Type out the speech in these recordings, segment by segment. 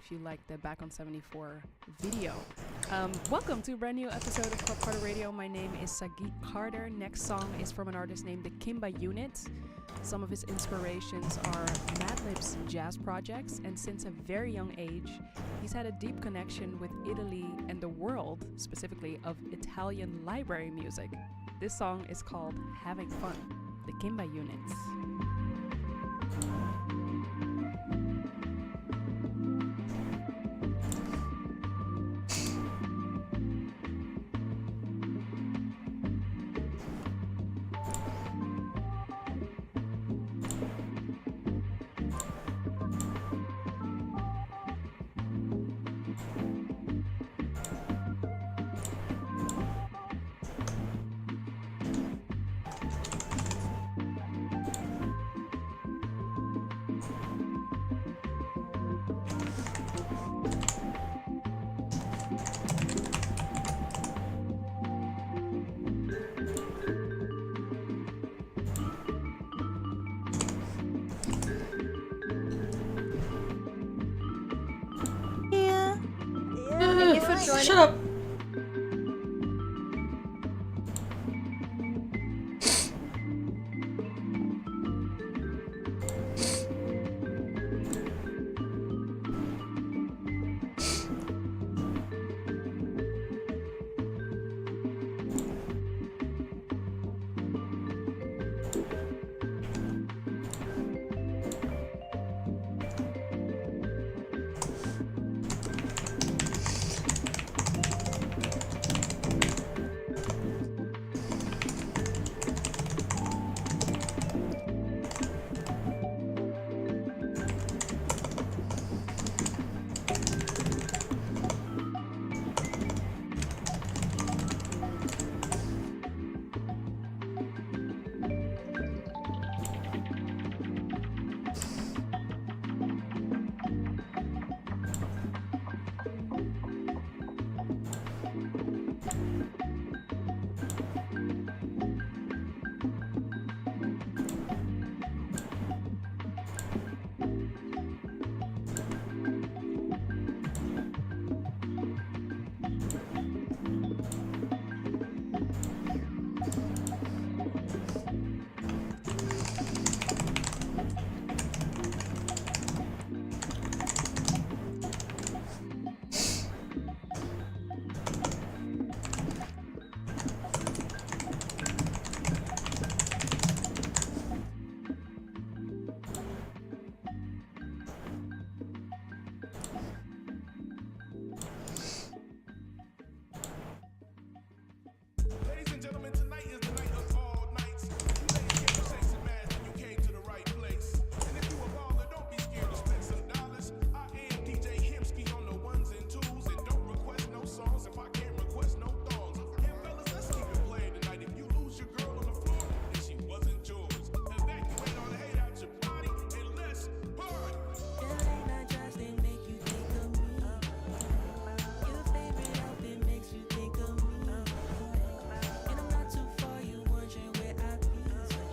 if you like the Back on 74 video. Welcome to a brand new episode of Club Carter Radio. My name is Sagit Carter. Next song is from an artist named the Kimba Unit. Some of his inspirations are Madlib's jazz projects, and since a very young age, he's had a deep connection with Italy and the world, specifically of Italian library music. This song is called Having Fun, the Kimba Units. Shut up.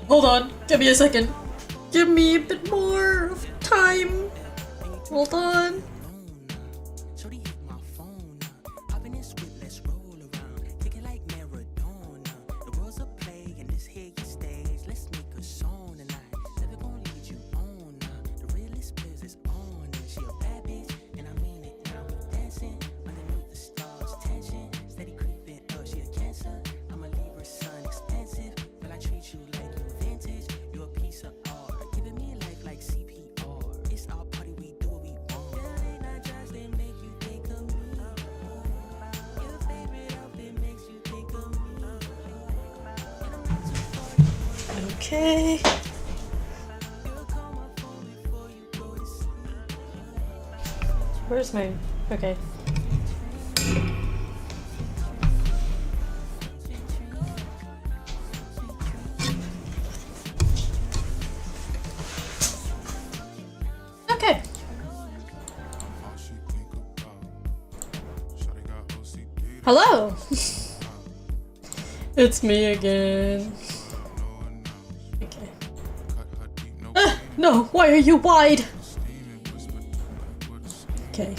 Hold on, give me a second. Give me a bit more of time. Hold on. Okay. Where's my... Okay. Okay. Hello. It's me again. No, why are you wide? Okay.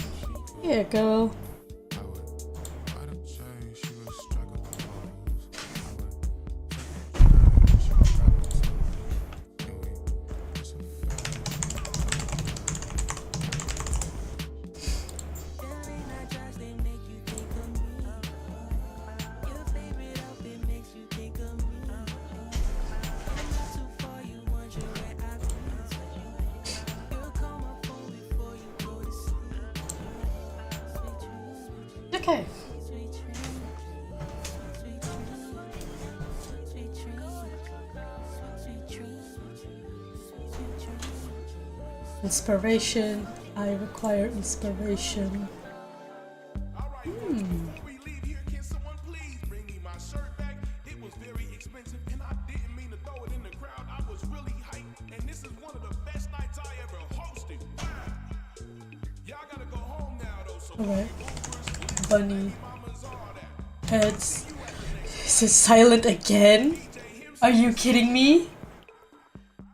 Here you go. Okay. Inspiration. I require inspiration. Alright. Bunny. Heads. Is it silent again? Are you kidding me?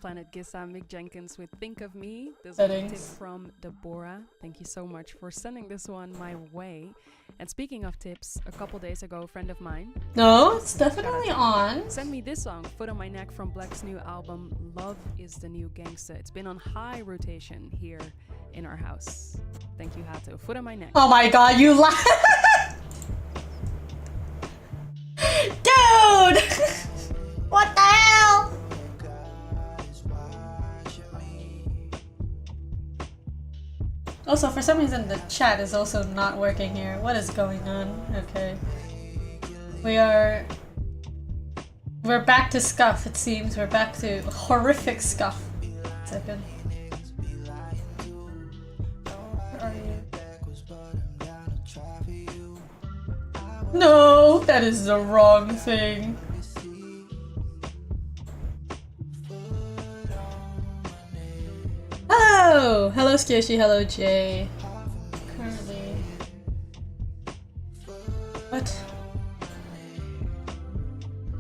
Planet Gissa, Mick Jenkins with Think of Me. This was a Settings. tip from Deborah. Thank you so much for sending this one my way. And speaking of tips, a couple days ago, a friend of mine No, it's definitely on. sent me this song, Foot on My Neck, from Black's new album, Love is the New Gangsta. It's been on high rotation here in our house. Thank you, Hato. Foot on My Neck. Oh my god, you lie. Dude! What the hell? Also, for some reason the chat is also not working here. What is going on? Okay. We're back to scuff, it seems. We're back to horrific scuff. Second. Where are you? No, that is the wrong thing. Hello! Hello Skyoshi, hello Jay. Currently. What?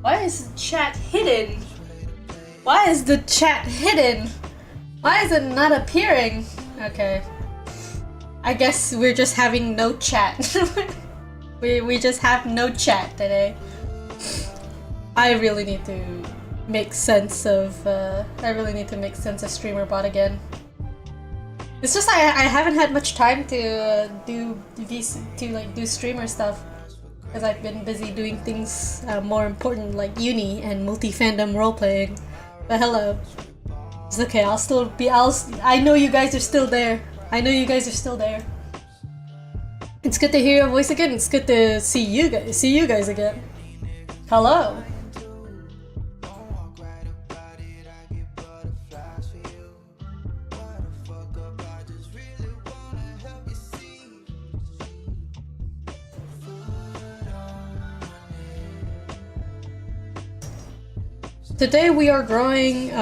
Why is the chat hidden? Why is the chat hidden? Why is it not appearing? Okay. I guess we're just having no chat. we just have no chat today. I really need to make sense of StreamerBot again. It's just I haven't had much time to do streamer stuff because I've been busy doing things more important like uni and multi-fandom roleplaying. But hello. It's okay, I know you guys are still there. I know you guys are still there. It's good to hear your voice again. It's good to see you guys again. Hello. Today we are growing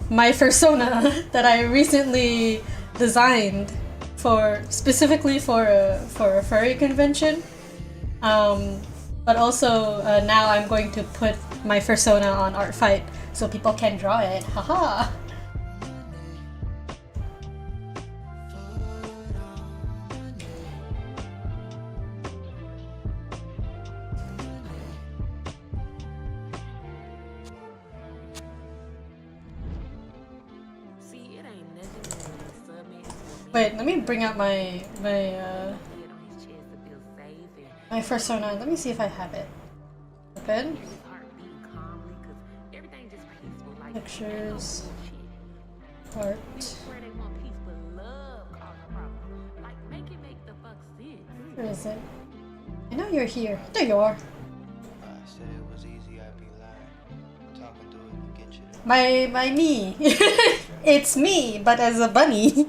my Fursona that I recently designed specifically for a furry convention. But also now I'm going to put my Fursona on Artfight so people can draw it. Haha. Wait, let me bring out my Fursona. Let me see if I have it. Open. Pictures. Art. Where is it? I know you're here. There you are. My me. It's me, but as a bunny.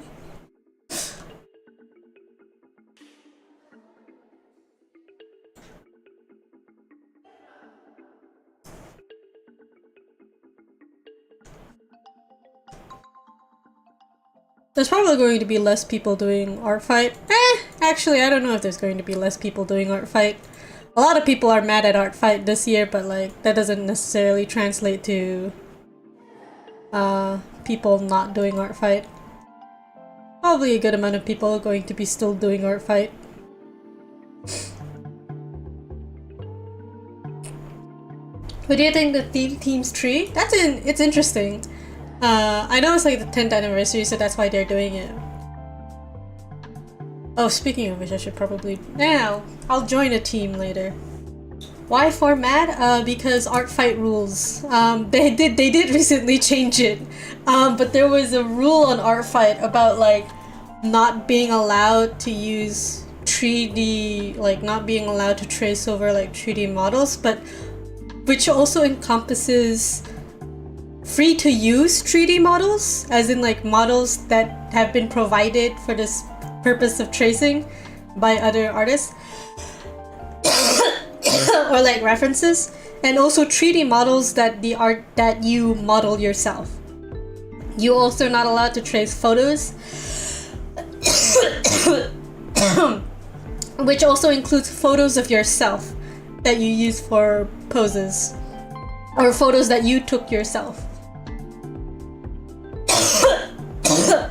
There's probably going to be less people doing Artfight. Actually, I don't know if there's going to be less people doing Artfight. A lot of people are mad at Artfight this year, but like that doesn't necessarily translate to people not doing Artfight. probably a good amount of people going to be still doing art fight. What do you think the theme team's tree? It's interesting. I know it's like the 10th anniversary, so that's why they're doing it. Oh, speaking of which, I should probably... Now, I'll join a team later. Why format? Because art fight rules. They did recently change it. But there was a rule on art fight about like not being allowed to use 3D, like not being allowed to trace over like 3D models, but which also encompasses free to use 3D models, as in like models that have been provided for this purpose of tracing by other artists or like references, and also 3D models that the art that you model yourself. You also not allowed to trace photos, which also includes photos of yourself that you use for poses, or photos that you took yourself.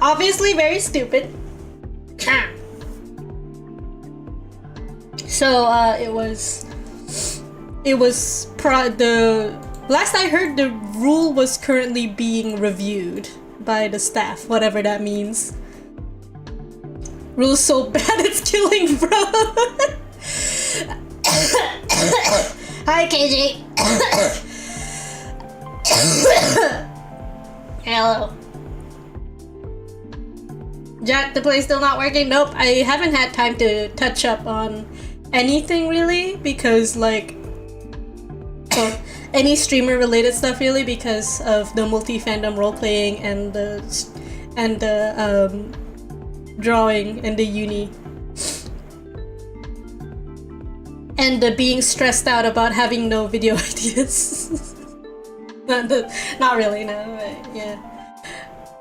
Obviously very stupid. So the last I heard, the rule was currently being reviewed by the staff, whatever that means. Rule's so bad it's killing, bro. Hi, KJ. Hello. Jack, the play's still not working? Nope, I haven't had time to touch up on anything really, because like any streamer related stuff really, because of the multi-fandom role-playing and the drawing and the uni. And the being stressed out about having no video ideas. Not really, no, but yeah.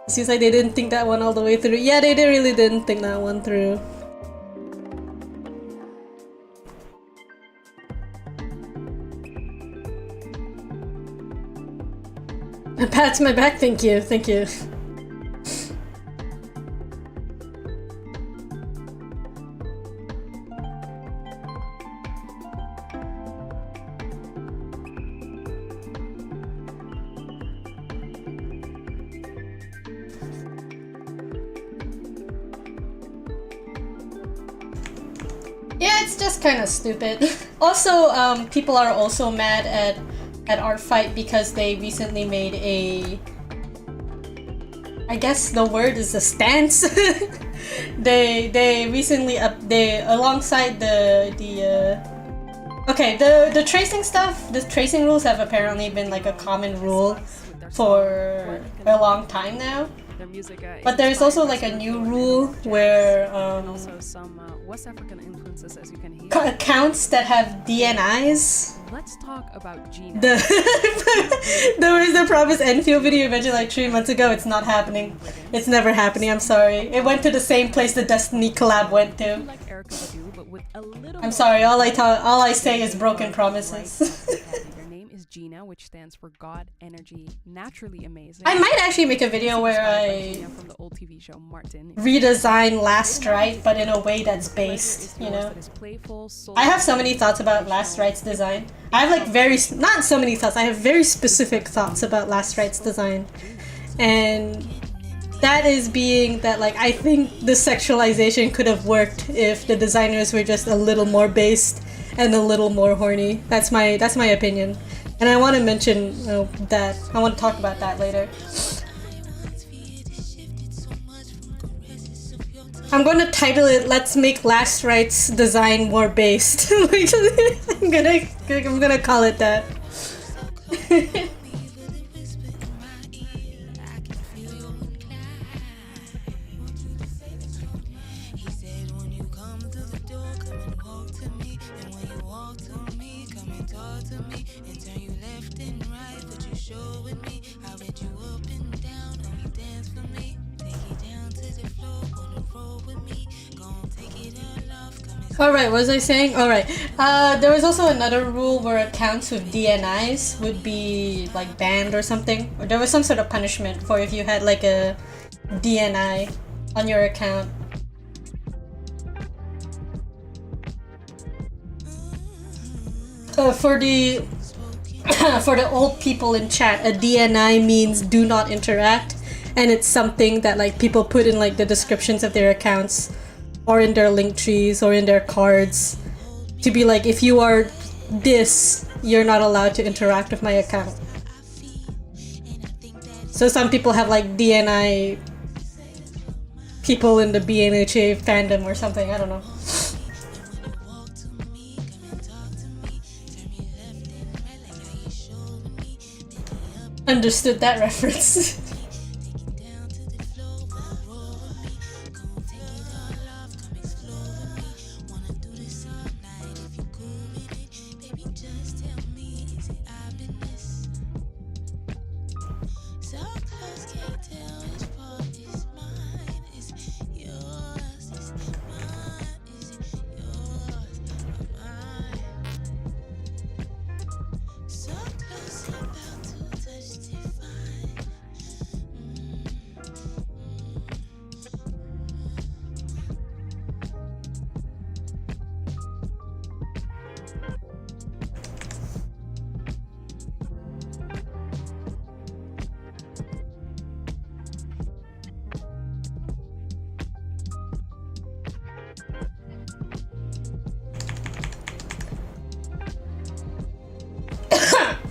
Seems like they didn't think that one all the way through. Yeah, they really didn't think that one through. Pats my back, thank you, thank you. Yeah, it's just kind of stupid. Also, people are also mad at Art Fight because they recently made a... I guess the word is a stance. they recently alongside the tracing stuff. The tracing rules have apparently been like a common rule for a long time now. But there's also like a new rule where also some West African influences, as you can hear. Accounts that have DNIs. Let's talk about Gina. There was the Promise Enfield video you mentioned like 3 months ago. It's not happening. It's never happening. I'm sorry. It went to the same place the Destiny collab went to. I'm sorry. All I say is broken promises. Gina, which stands for God, Energy, Naturally Amazing. I might actually make a video where I from the old TV show Martin redesign Last Rite, but in a way that's based, you know. I have so many thoughts about Last Rite's design. I have like not so many thoughts, I have very specific thoughts about Last Rite's design. And that is being that like I think the sexualization could have worked if the designers were just a little more based and a little more horny. That's my opinion. And I want to mention that. I want to talk about that later. I'm going to title it "Let's Make Last Rite's Design More Based." I'm gonna call it that. Alright, what was I saying? Alright, there was also another rule where accounts with DNIs would be like banned or something. Or there was some sort of punishment for if you had like a DNI on your account. For the for the old people in chat, a DNI means do not interact, and it's something that like people put in like the descriptions of their accounts or in their link trees or in their cards to be like, if you are this, you're not allowed to interact with my account. So some people have like DNI people in the BNHA fandom or something, I don't know. Understood that reference.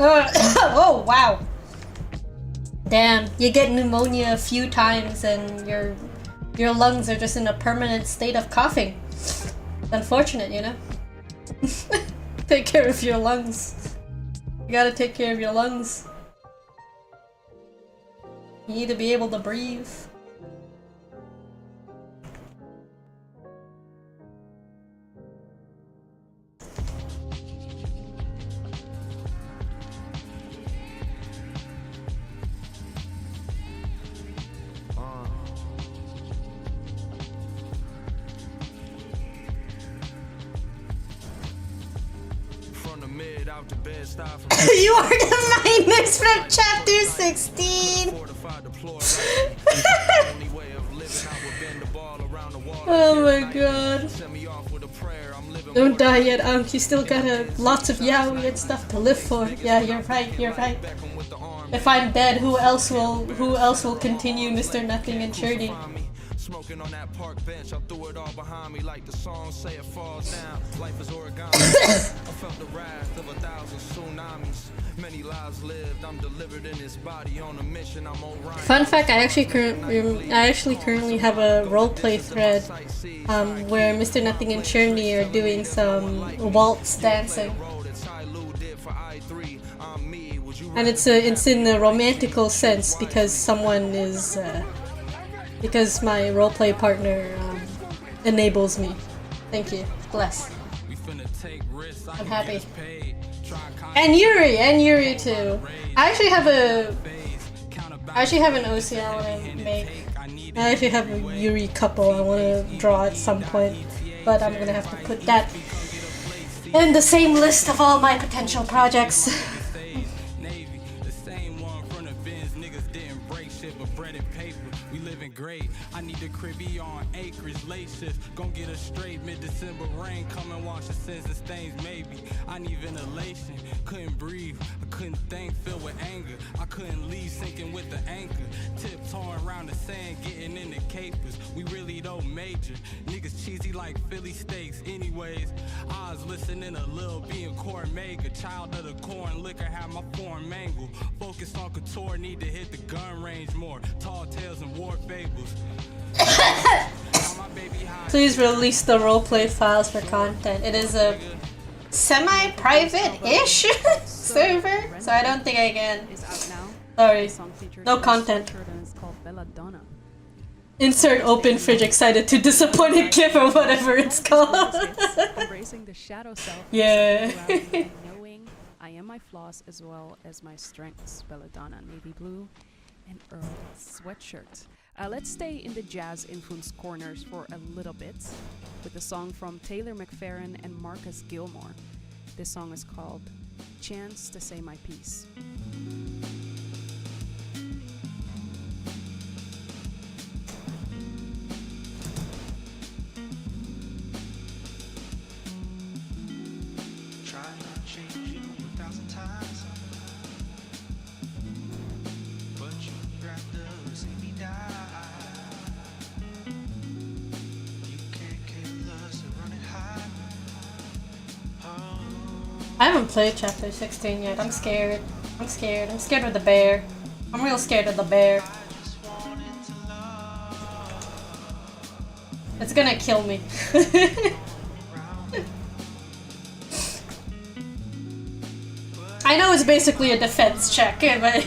Oh wow. Damn, you get pneumonia a few times and your lungs are just in a permanent state of coughing. It's unfortunate, you know? Take care of your lungs. You gotta take care of your lungs. You need to be able to breathe. You are the miners from chapter 16! Oh my god. Don't die yet, Ankh. You still got lots of yaoi and stuff to live for. Yeah, you're right, you're right. If I'm dead, who else will continue Mr. Nothing and Shirley? Smoking on that park bench, I threw it all behind me like the song say it falls down. Life is origami. I felt the wrath of 1,000 tsunamis. Many lives lived, I'm delivered in this body on a mission. I'm Orion. Fun fact, I actually currently have a roleplay thread where Mr. Nothing and Churney are doing some waltz dancing. And it's in a romantical sense because someone is because my roleplay partner enables me. Thank you. Bless. I'm happy. And Yuri too. I actually have an OC I want to make. I actually have a Yuri couple I want to draw at some point, but I'm gonna have to put that in the same list of all my potential projects. Great. I need the cribby on acreage, laces. Gon' get a straight mid-December rain. Come and wash the sins and stains, maybe. I need ventilation. Couldn't breathe. I couldn't think, filled with anger. I couldn't leave, sinking with the anchor. Tiptoeing around the sand, getting in the capers. We really don't major. Niggas cheesy like Philly steaks. Anyways, I was listening to Lil B and Corn Mega. Child of the corn liquor, had my form mangled. Focus on couture, need to hit the gun range more. Tall tales and war fables. Please release the roleplay files for content. It is a semi-private-ish server, so I don't think I can. Sorry, no content. Insert open fridge excited to disappointed gift or whatever it's called. Embracing the shadow self. Yeah. Knowing I am my flaws as well as my strengths. Belladonna, navy blue, and Earl sweatshirt. Let's stay in the jazz influence corners for a little bit with a song from Taylor McFerrin and Marcus Gilmore. This song is called Chance to Say My Piece. I haven't played chapter 16 yet. I'm scared. I'm scared. I'm scared of the bear. I'm real scared of the bear. It's gonna kill me. I know it's basically a defense check, but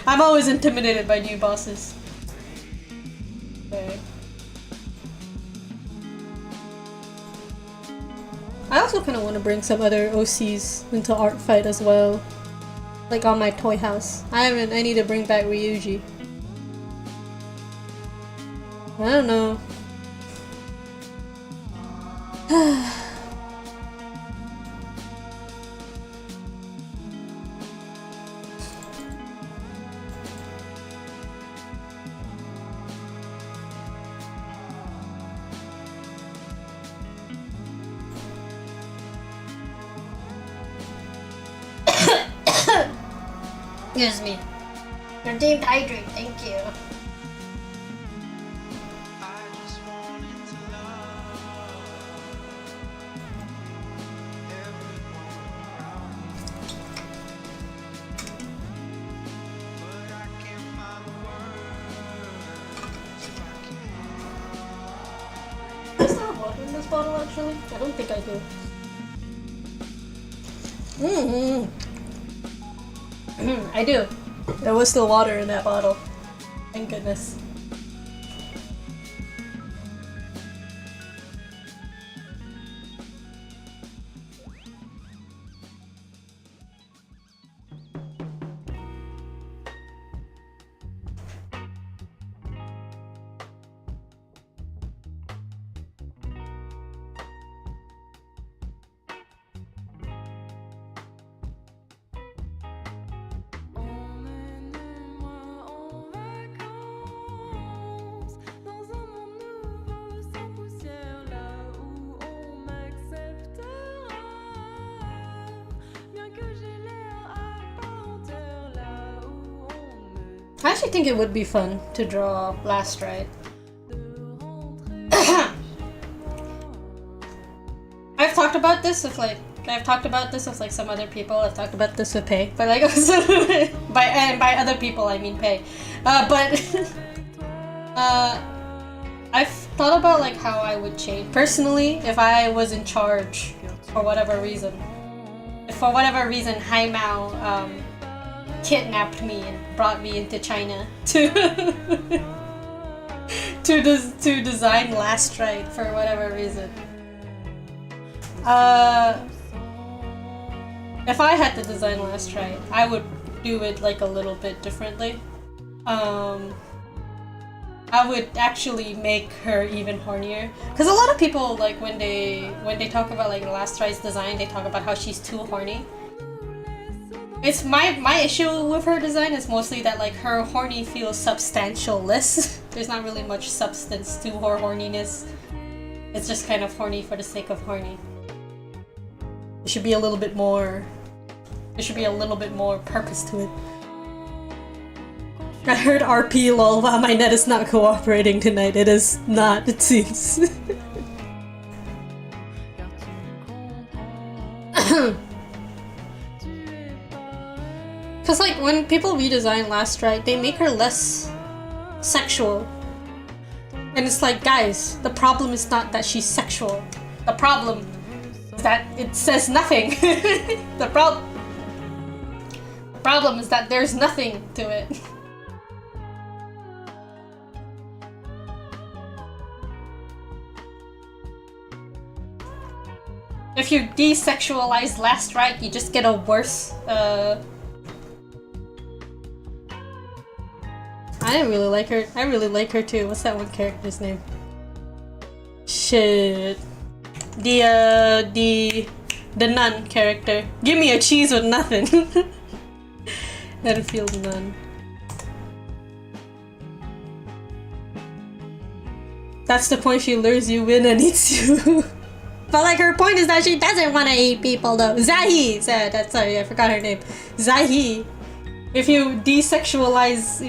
I'm always intimidated by new bosses. Okay. I also kind of want to bring some other OCs into Art Fight as well. Like on my toy house. I need to bring back Ryuji. I don't know. Excuse me. You're deemed hydrate, thank you. Do I still have water in this bottle actually? I don't think I do. I do. There was still water in that bottle. Thank goodness. I actually think it would be fun to draw Last Ride. I've talked about this with some other people. I've talked about this with Pei, but like also by other people I mean Pei. But I've thought about like how I would change personally if I was in charge for whatever reason. If for whatever reason Hai Mao kidnapped me and brought me into China to to design Last Ride for whatever reason. If I had to design Last Ride, I would do it like a little bit differently. I would actually make her even hornier, because a lot of people like when they talk about like Last Ride's design, they talk about how she's too horny. It's my issue with her design is mostly that like her horny feels substantial-less. There's not really much substance to her horniness. It's just kind of horny for the sake of horny. There should be a little bit more purpose to it. I heard RP lol, wow, my net is not cooperating tonight. It is not, it seems. Cause like when people redesign Last Ride, they make her less sexual. And it's like, guys, the problem is not that she's sexual. The problem is that it says nothing. The problem is that there's nothing to it. If you desexualize Last Ride, you just get a worse, I really like her. I really like her too. What's that one character's name? Shit. The nun character. Give me a cheese with nothing. Enfield nun. That's the point, she lures you in and eats you. But like her point is that she doesn't want to eat people though. Zahi said that. Sorry, I forgot her name. Zahi. If you desexualize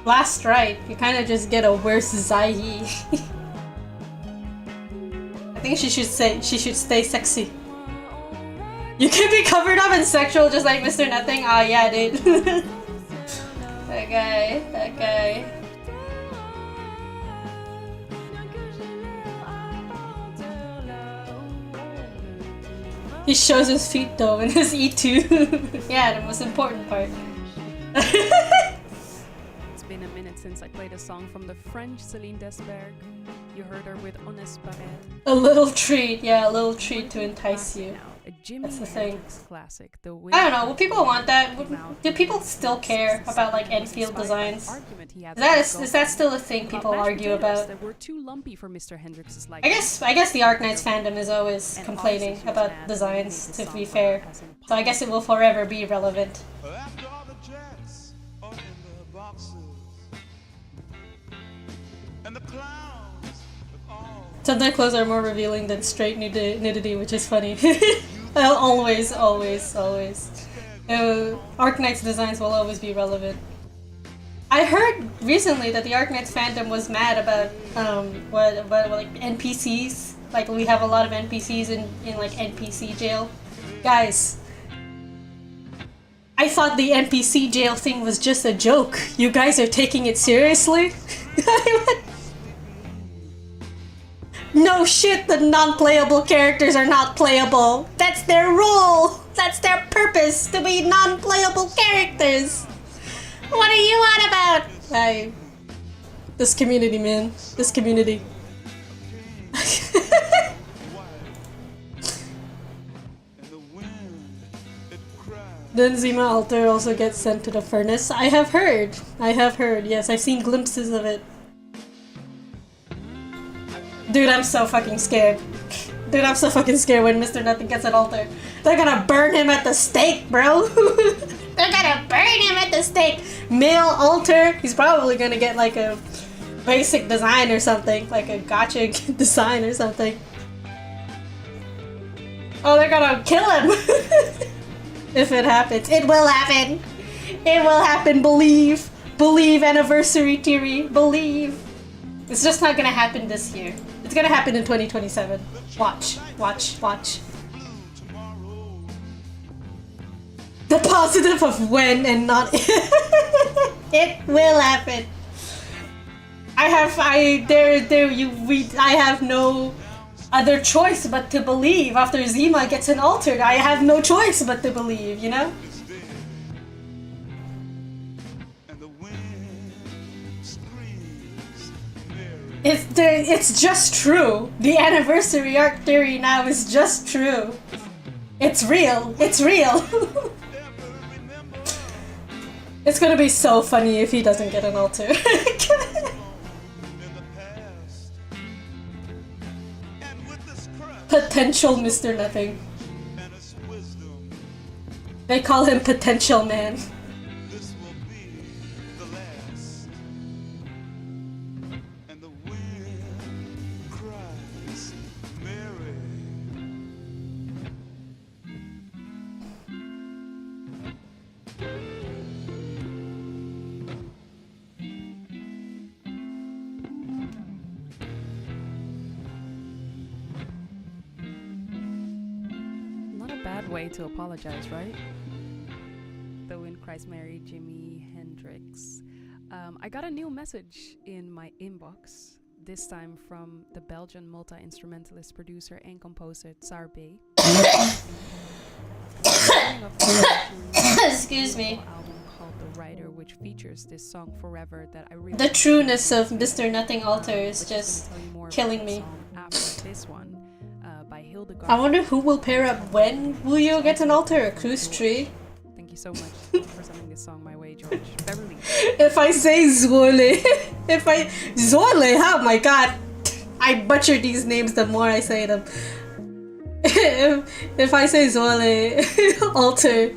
Last Ride, you kind of just get a worse Zahi. think she should stay sexy. You can be covered up and sexual just like Mr. Nothing. Oh yeah, dude. That guy. He shows his feet though in his E2. Yeah, the most important part. It's been a minute since I played a song from the French Celine Desberg. You heard her with nsfw. A little treat, yeah, a little treat to entice you. A Jimi That's the thing. Hendrix classic. The I don't know, will people want that? Do people still care about like Enfield designs? Is that still a thing people argue about? That were too lumpy for Mr. Hendrix's I guess the Arknights fandom is always complaining about designs, to be fair. So I guess it will forever be relevant. Sometimes clothes are more revealing than straight nudity, which is funny. always. Arknight's designs will always be relevant. I heard recently that the Arknights fandom was mad about what like NPCs. Like we have a lot of NPCs in like NPC jail. Guys, I thought the NPC jail thing was just a joke. You guys are taking it seriously? No shit, the non-playable characters are not playable. That's their role. That's their purpose, to be non-playable characters. What are you on about? This community, man. This community. Then Zima Alter also gets sent to the furnace. I have heard. Yes, I've seen glimpses of it. Dude, I'm so fucking scared. Dude, I'm so fucking scared when Mr. Nothing gets an altar. They're gonna burn him at the stake, bro. They're gonna burn him at the stake. Male altar. He's probably gonna get like a basic design or something. Like a gotcha design or something. Oh, they're gonna kill him. If it happens. It will happen. It will happen. Believe. Believe, anniversary theory. Believe. It's just not gonna happen this year. It's gonna happen in 2027. Watch. The positive of when and not if. It will happen. I have no other choice but to believe. After Zima gets an altered, I have no choice but to believe, you know? It's just true. The anniversary arc theory now is just true. It's real. It's real. It's gonna be so funny if he doesn't get an altar. Potential Mr. Nothing. They call him Potential Man. Way to apologize, right? The Wind Cries Mary, Jimi Hendrix. I got a new message in my inbox, this time from the Belgian multi-instrumentalist, producer and composer Tsar Bey. Excuse me. Album called The Writer, which features this song Forever that I really the trueness of Mr. Nothing Alter is just killing me. After this one. I wonder who will pair up when Wuyo gets an altar, a cruise tree. Thank you so much for sending this song my way, George. Beverly. If I say Zole, Zole, oh my god. I butcher these names the more I say them. if I say Zole, altar.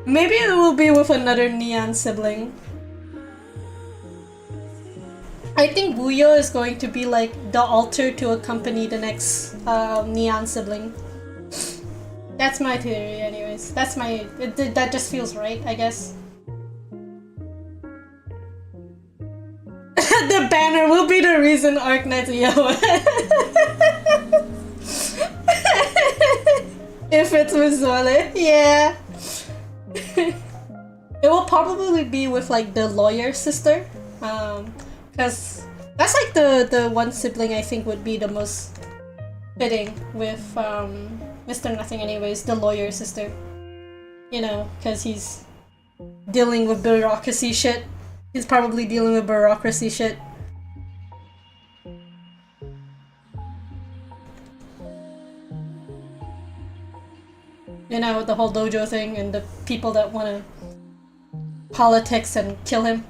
Maybe it will be with another Neon sibling. I think Wuyo is going to be like the altar to accompany the next Neon sibling. That's my theory anyways. That just feels right, I guess. be the reason Arknights if it's with Zole, yeah. It will probably be with like the lawyer sister, because that's like the one sibling I think would be the most fitting with Mr. Nothing anyways, the lawyer sister. You know, because he's dealing with bureaucracy shit. He's probably dealing with bureaucracy shit. You know, the whole dojo thing and the people that want to politics and kill him.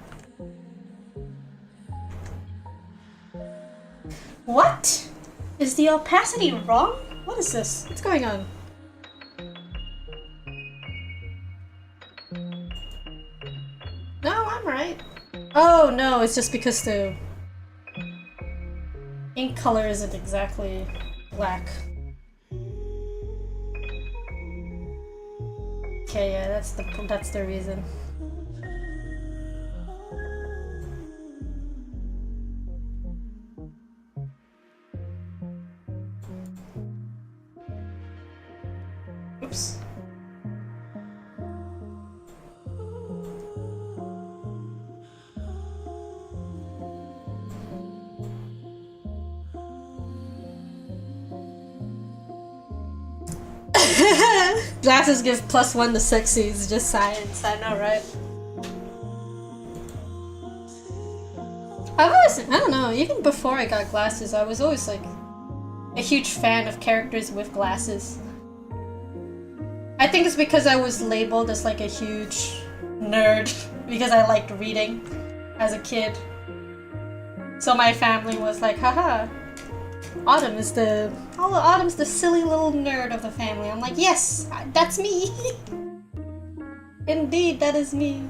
What? Is the opacity wrong? What is this? What's going on? No, I'm right. Oh no, it's just because the ink color isn't exactly black. Okay, yeah, that's the reason. Oops. Glasses give +1 to sexy, it's just science, I know, right? I don't know, even before I got glasses, I was always like a huge fan of characters with glasses. I think it's because I was labeled as like a huge nerd because I liked reading as a kid. So my family was like, haha, Autumn's the silly little nerd of the family. I'm like, yes, that's me. Indeed, that is me.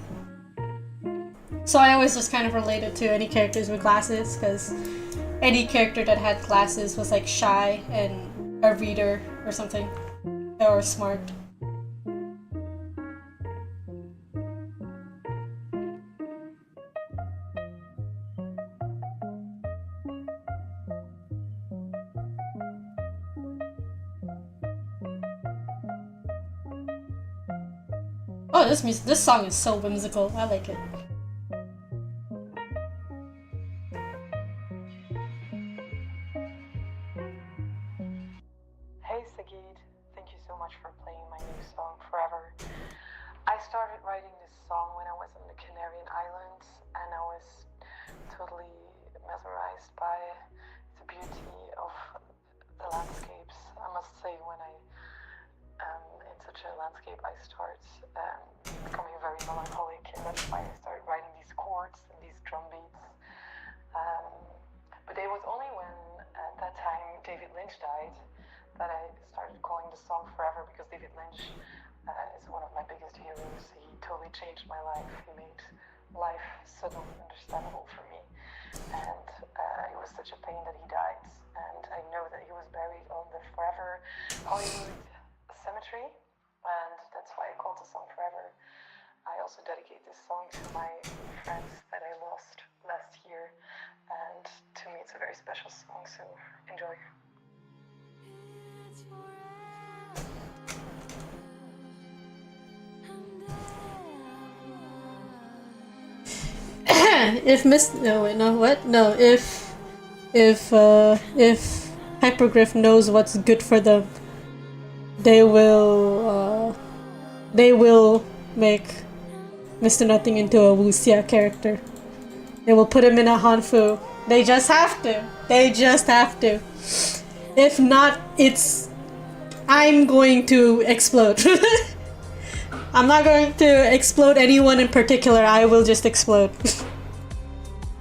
So I always just kind of related to any characters with glasses, because any character that had glasses was like shy and a reader or something. They were smart. Oh, this song is so whimsical. I like it. Hey Sagit, thank you so much for playing my new song Forever. I started writing this song when I was in the Canarian Islands, and I was totally mesmerized by the beauty of the landscapes. I must say, when I in such a landscape, I start becoming very melancholic, and that's why I started writing these chords and these drum beats. But it was only when at that time David Lynch died that I started calling the song Forever, because David Lynch is one of my biggest heroes. He totally changed my life. He made life suddenly understandable for me, and it was such a pain that he died. And I know that he was buried on the Forever Hollywood Cemetery, and that's why I called the song Forever. I also dedicate this song to my friends that I lost last year, and to me it's a very special song, so enjoy. If Hypergriff knows what's good for them, they will make Mr. Nothing into a wuxia character. They will put him in a hanfu. They just have to. They just have to. If not, I'm going to explode. I'm not going to explode anyone in particular. I will just explode.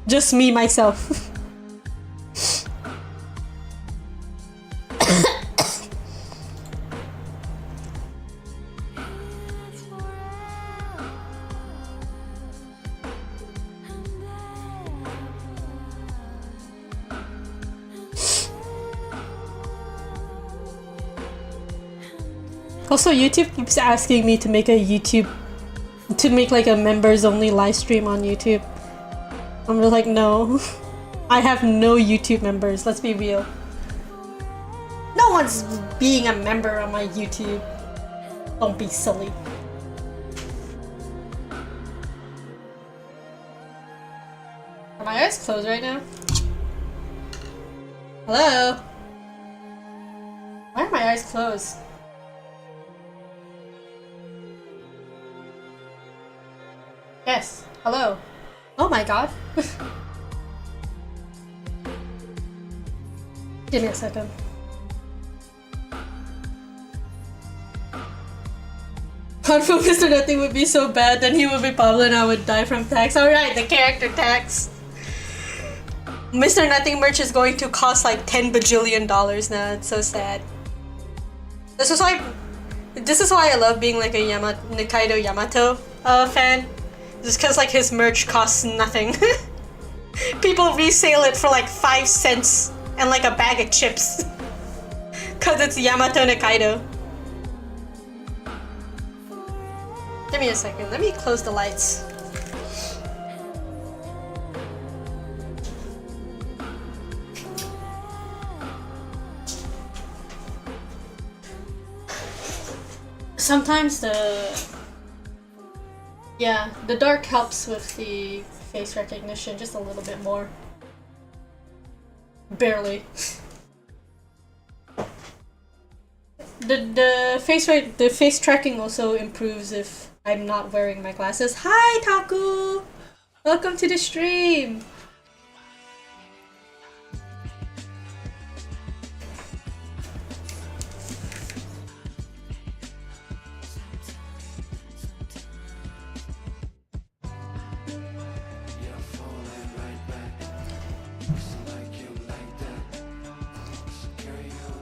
Just me, myself. Also, YouTube keeps asking me to make like a members only live stream on YouTube. I'm just like, no. I have no YouTube members, let's be real. No one's being a member on my YouTube. Don't be silly. Are my eyes closed right now? Hello? Why are my eyes closed? Yes. Hello. Oh my god. Give me a second. Harmful Mr. Nothing would be so bad, then he would be Pablo and I would die from tax. Alright, the character tax. Mr. Nothing merch is going to cost like $10 bajillion now. It's so sad. This is why I love being like a Nikaido Yamato fan. Just cause like his merch costs nothing. People resale it for like 5 cents and like a bag of chips. Cause it's Yamato Nikaido. Give me a second, let me close the lights. Sometimes the dark helps with the face recognition just a little bit more. Barely. The face tracking also improves if I'm not wearing my glasses. Hi Taku! Welcome to the stream!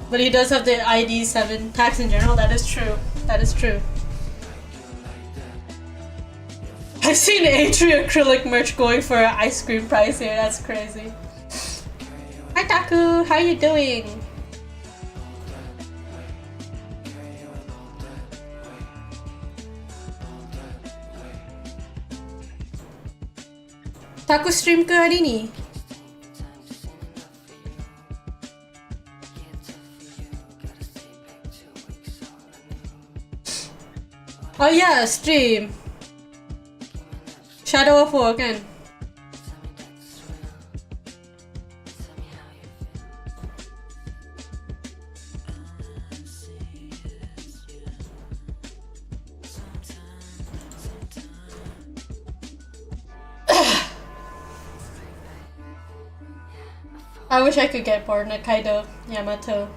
But he does have the ID7 tax in general, that is true. That is true. I've seen A3 acrylic merch going for an ice cream price here, that's crazy. Hi Taku, how you doing? Taku stream ke hari ni? Oh yeah, stream. Shadow of War kan? I wish I could get more Nikaido Yamato.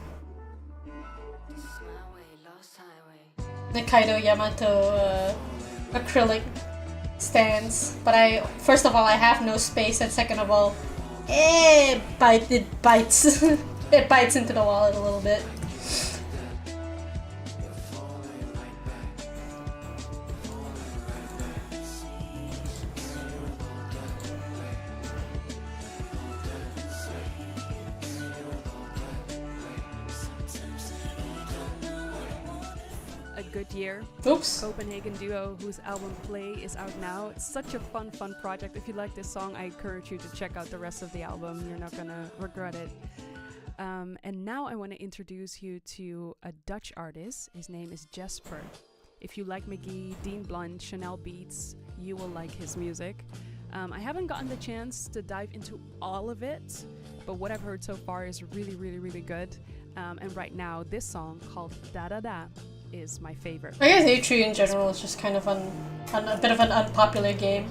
Nikaido Yamato acrylic stands, but first of all I have no space, and second of all, it bites. It bites into the wallet a little bit. Year. Oops. Copenhagen duo whose album Play is out now. It's such a fun project. If you like this song, I encourage you to check out the rest of the album. You're not gonna regret it. And now I want to introduce you to a Dutch artist. His name is Jesper. If you like McGee, Dean Blunt, Chanel Beats, you will like his music. I haven't gotten the chance to dive into all of it, but what I've heard so far is really, really, really good. And right now, this song called Da Da Da is my favorite. I guess A3 in general is just kind of a bit of an unpopular game.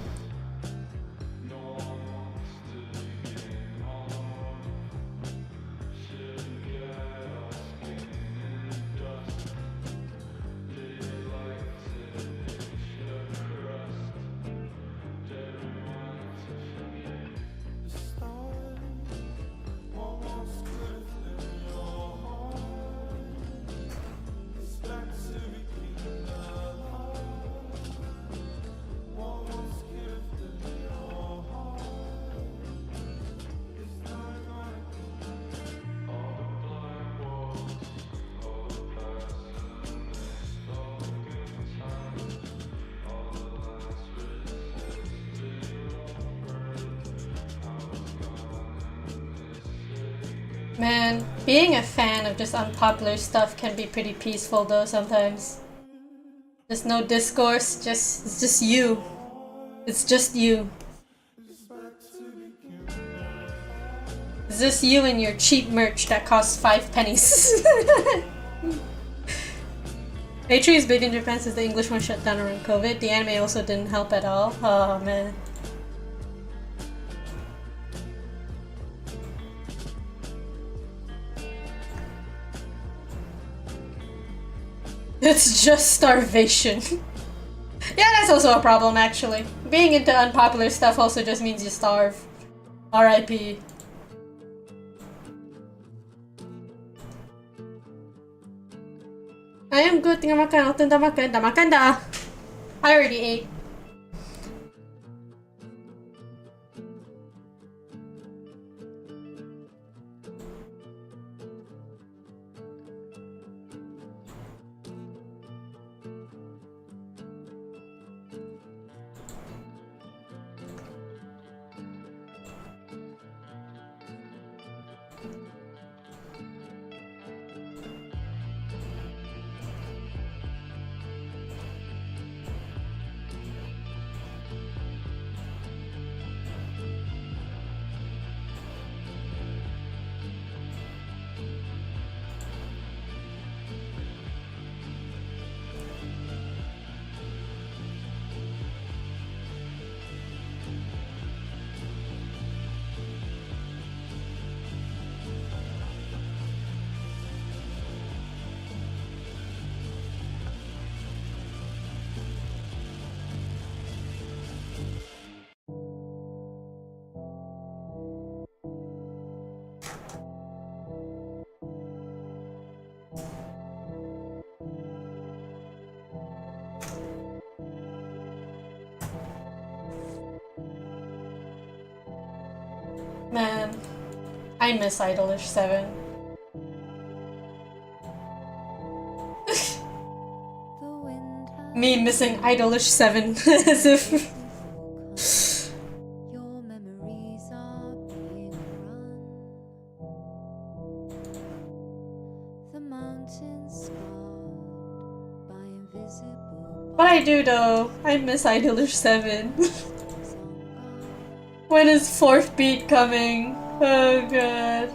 Man, being a fan of just unpopular stuff can be pretty peaceful though sometimes. There's no discourse, it's just you. It's just you. It's just you and your cheap merch that costs 5 pennies. A3 is big in Japan since the English one shut down around COVID. The anime also didn't help at all. Oh man. It's just starvation. Yeah, that's also a problem actually. Being into unpopular stuff also just means you starve. R.I.P. I am good, tinggal makan. Waktu dah makan. Dah makan dah. I already ate. Man, I miss Idolish 7. Me missing Idolish 7 as if. What I do though, I miss Idolish 7. When is 4th beat coming? Oh god.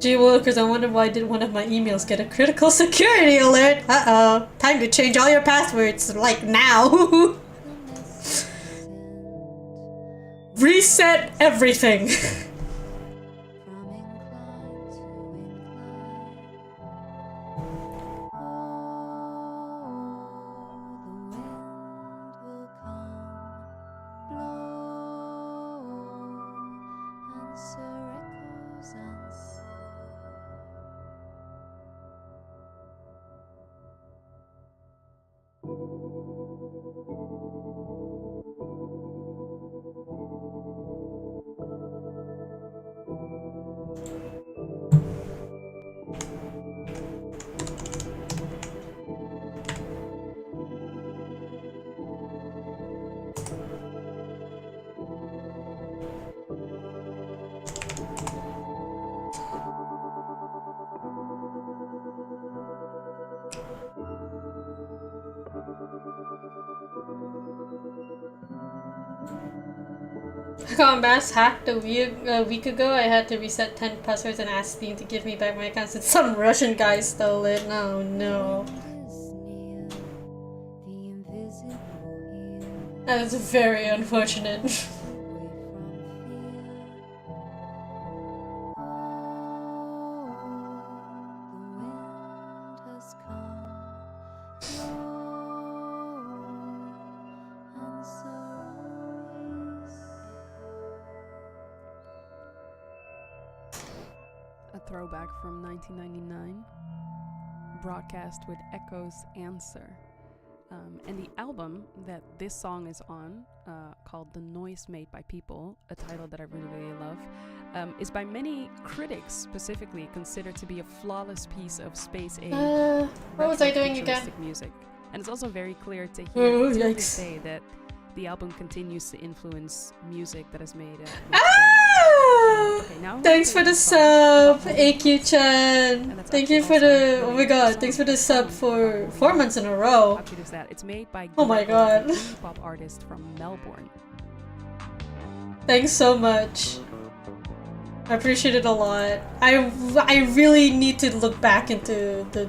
Gee Wilkers, I wonder why did one of my emails get a critical security alert? Uh-oh. Time to change all your passwords, like now. Reset everything. I got mass hacked a week ago. I had to reset 10 passwords and ask Steam to give me back my account since some Russian guy stole it. Oh no. That is very unfortunate. A throwback from 1999, broadcast with Echo's Answer. And the album that this song is on, called The Noise Made by People, a title that I really, really love, is by many critics specifically considered to be a flawless piece of space age what was I doing again? futuristic music. And it's also very clear to hear Oh, to yikes. this day that the album continues to influence music that is made. Okay, now Thanks for the sub, AQ-chan. Thank you for the, oh my god, thanks for the sub for 4 months in a row. How cute is that? It's made by Oh my god. an indie pop artist from Melbourne. Thanks so much. I appreciate it a lot. I really need to look back into the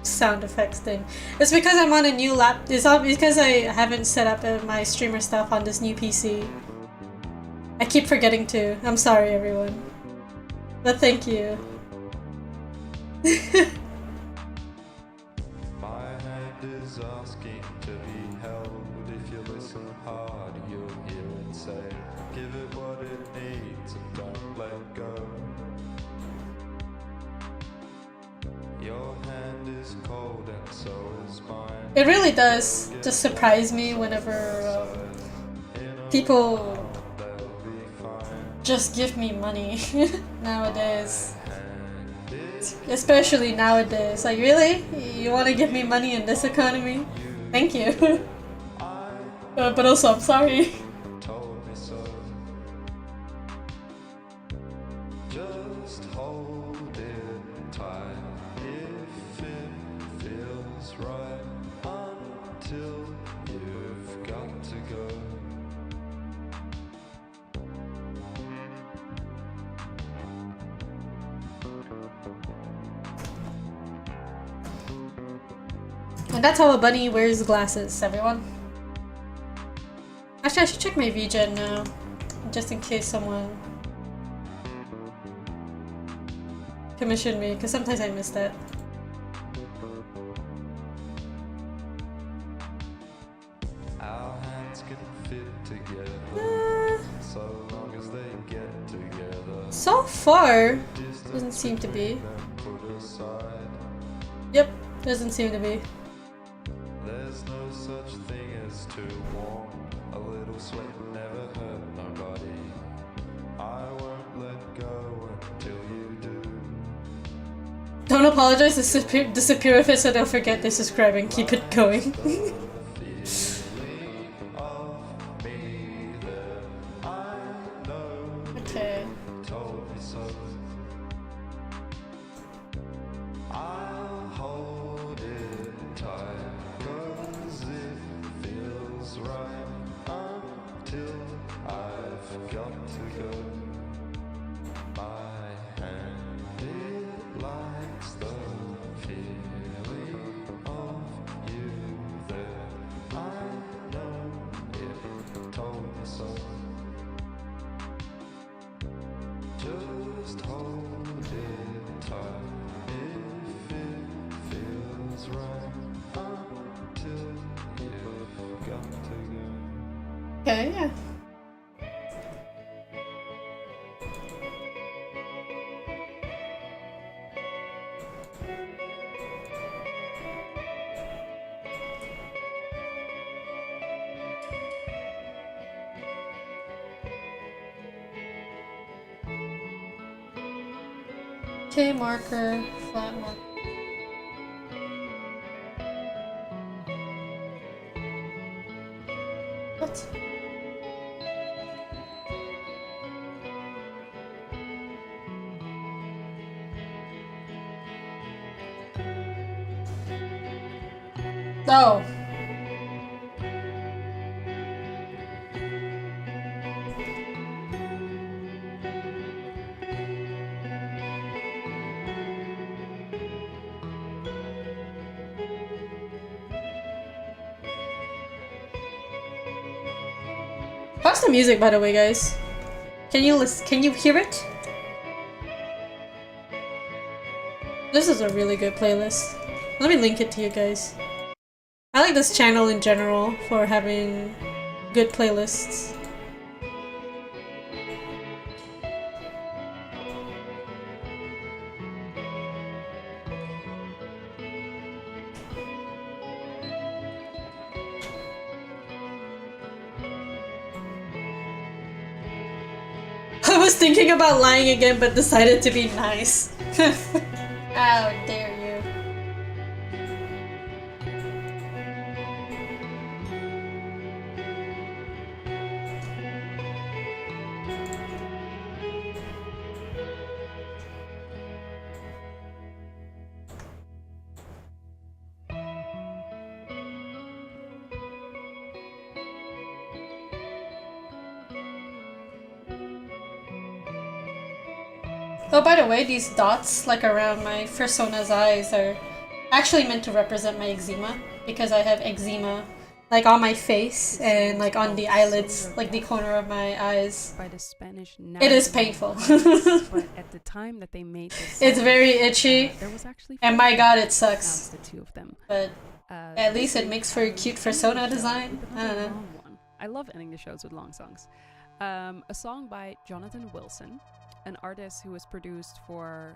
sound effects thing. It's because I'm on a new it's because I haven't set up my streamer stuff on this new PC. I keep forgetting to. I'm sorry, everyone. But thank you. My hand is asking to be held. If you listen hard, you'll hear it say, give it what it needs and don't let go. Your hand is cold and so is mine. It really does just surprise me whenever people just give me money nowadays. Especially nowadays. Like, really? You want to give me money in this economy? Thank you. But also, I'm sorry. Told me so. Just hold it tight if it feels right until you've got to go. And that's how a bunny wears glasses, everyone. Actually, I should check my VGen now, just in case someone commissioned me, because sometimes I miss that. Our hands can fit together so long as they get together. So far, doesn't seem to be. Put aside. Yep, doesn't seem to be. There's no such thing as too warm. A little sweat never hurt nobody. I won't let go until you do. Don't apologize, disappear if it so they'll forget they subscribe and keep it going. Okay. Told me so. I'll hold it tight, 'cause it feels right until I've got to go. My hand, it likes the feeling of you there. I know it told me so. Just hold it tight if it feels right until you've got to go. Okay, yeah. K marker, flat marker. What? Oh. How's the music, by the way, guys? Can you listen? Can you hear it? This is a really good playlist. Let me link it to you guys. I like this channel in general for having good playlists. was thinking about lying again, but decided to be nice. How dare you. Oh, by the way, these dots, like around my Fursona's eyes, are actually meant to represent my eczema, because I have eczema, like on my face and like on the eyelids, like the corner of my eyes. By the Spanish It is painful. but at the time that they made this, It's very itchy, there was actually and my god, it announced sucks. the two of them. But at least it makes for a cute Fursona design. I don't know. Long one. I love ending the shows with long songs. A song by Jonathan Wilson, an artist who has produced for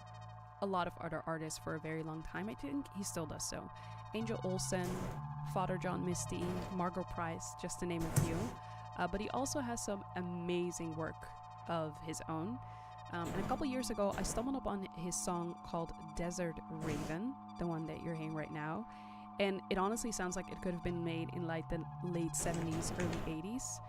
a lot of other artists for a very long time. I think he still does so. Angel Olsen, Father John Misty, Margot Price, just to name a few. But he also has some amazing work of his own. And a couple years ago, I stumbled upon his song called Desert Raven, the one that you're hearing right now. And it honestly sounds like it could have been made in like the late 70s, early 80s.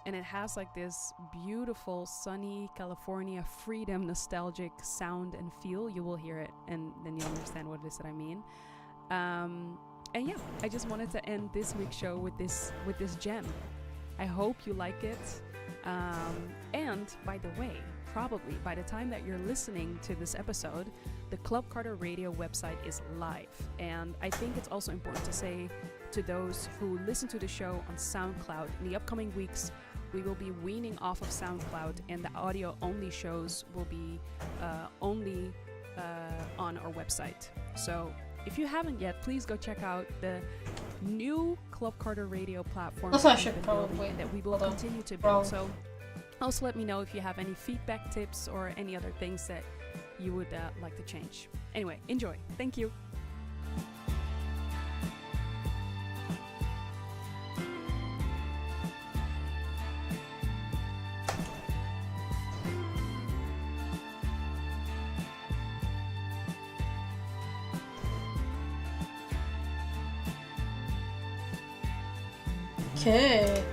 And it has like this beautiful, sunny California freedom, nostalgic sound and feel. You will hear it, and then you'll understand what it is that I mean. And yeah, I just wanted to end this week's show with this gem. I hope you like it. And by the way, probably by the time that you're listening to this episode, the Club Carter Radio website is live. And I think it's also important to say to those who listen to the show on SoundCloud, in the upcoming weeks, we will be weaning off of SoundCloud, and the audio-only shows will be only on our website. So if you haven't yet, please go check out the new Club Carter Radio platform Also, I that we've should been probably building and that we will hold on. continue to Roll. build. So also let me know if you have any feedback tips or any other things that you would like to change. Anyway, enjoy. Thank you. Okay.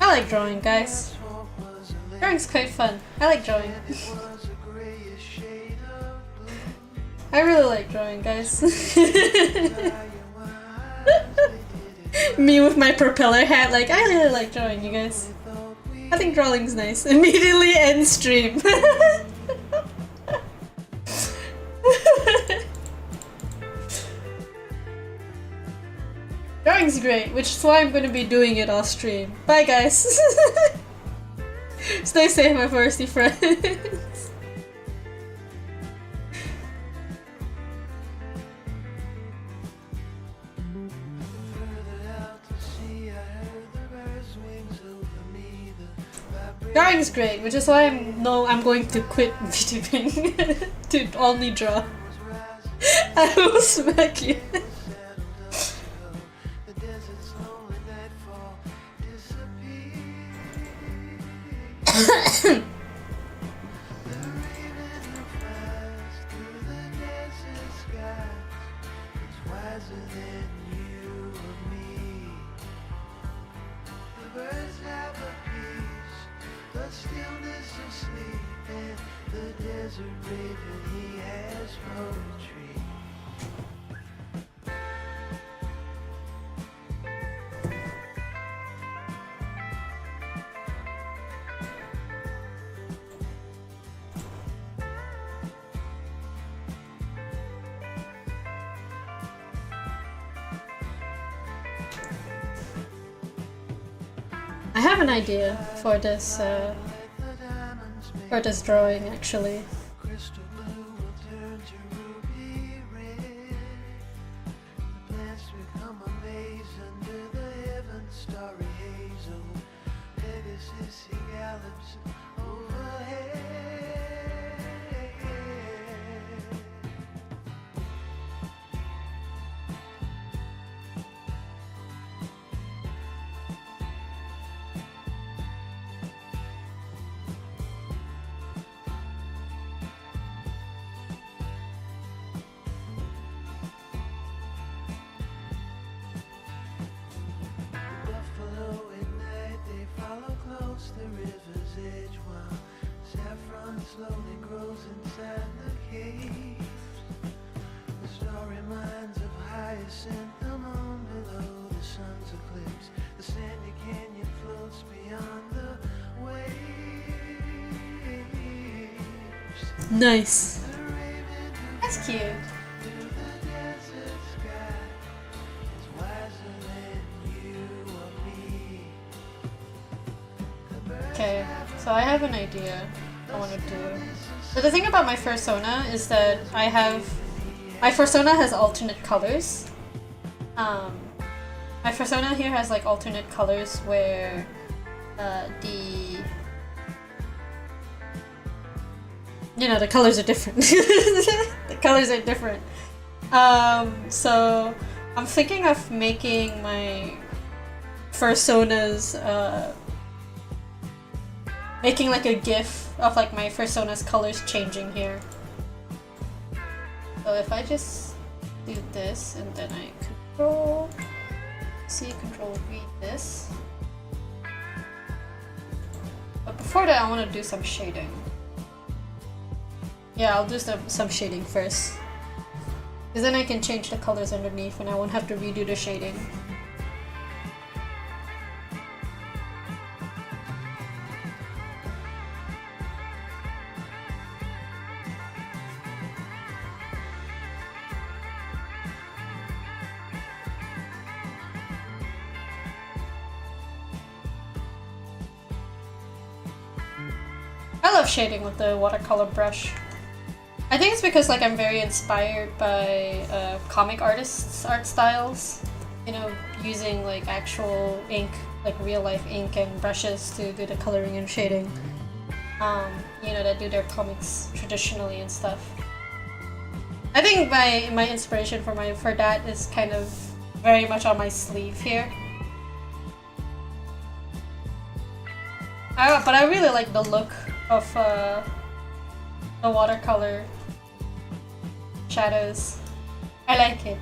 I like drawing, guys. Drawing's quite fun. I like drawing. I really like drawing, guys. Me with my propeller hat, like, I really like drawing, you guys. I think drawing's nice. Immediately end stream. Drawing's great, which is why I'm gonna be doing it off stream. Bye, guys. Stay safe, my foresty friends. Drawing's great, which is why I'm going to quit VTubing to only draw. I will smack you. I have an idea for this drawing, actually. close the river's edge while saffron slowly grows inside the caves. The story reminds of hyacinth, the moon below the sun's eclipse. The sandy canyon floats beyond the waves. Nice. That's cute. Through the desert sky is wiser than you or me. Okay, so I have an idea I want to do. But the thing about my Fursona is that my Fursona has alternate colors. My Fursona here has like alternate colors where the colors are different. The colors are different. So I'm thinking of making my Fursonas making like a GIF of like my Fursona's colors changing here. So if I just do this and then I Control C, Control V this. But before that I want to do some shading. Yeah, I'll do some shading first. Because then I can change the colors underneath and I won't have to redo the shading. I love shading with the watercolor brush. I think it's because like I'm very inspired by comic artists' art styles. You know, using like actual ink, like real life ink and brushes to do the coloring and shading. You know, that do their comics traditionally and stuff. I think my inspiration for that is kind of very much on my sleeve here. But I really like the look of the watercolor shadows. I like it.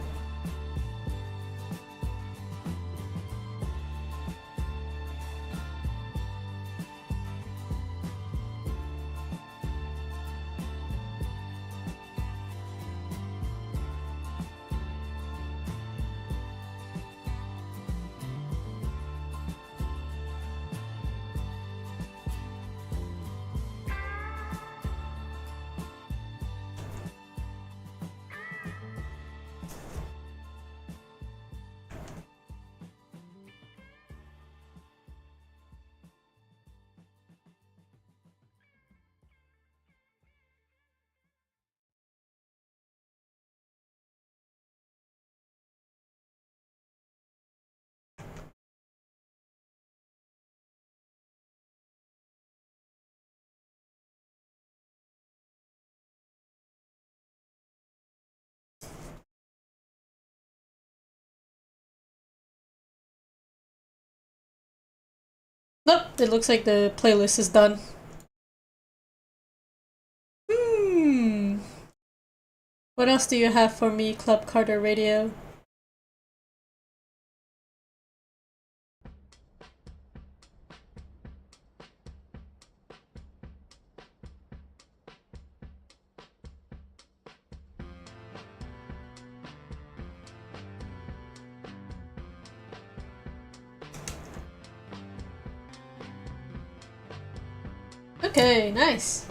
Nope, it looks like the playlist is done. What else do you have for me, Club Carter Radio? Okay, nice.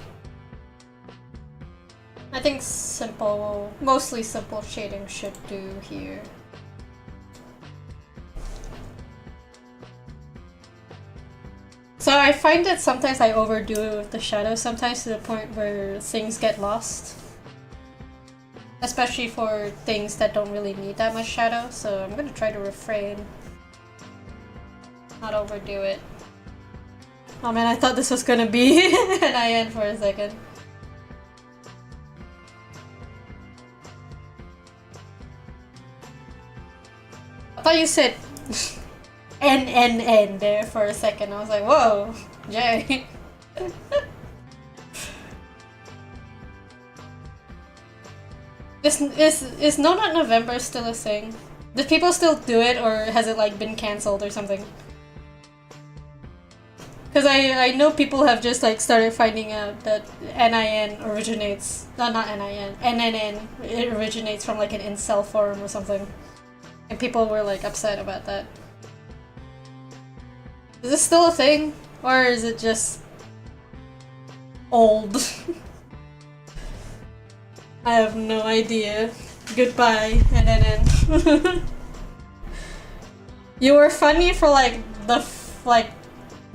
I think mostly simple shading should do here. So I find that sometimes I overdo it with the shadows, sometimes to the point where things get lost. Especially for things that don't really need that much shadow, so I'm gonna try to refrain. Not overdo it. Oh man, I thought this was gonna be an IN for a second. I thought you said N there for a second. I was like, whoa, Jay. Is No Nut November still a thing? Do people still do it, or has it like been cancelled or something? Because I know people have just like started finding out that NIN originates, no, not NIN, NNN, it originates from like an incel forum or something. And people were like upset about that. Is this still a thing? Or is it just old? I have no idea. Goodbye, NNN. You were funny for like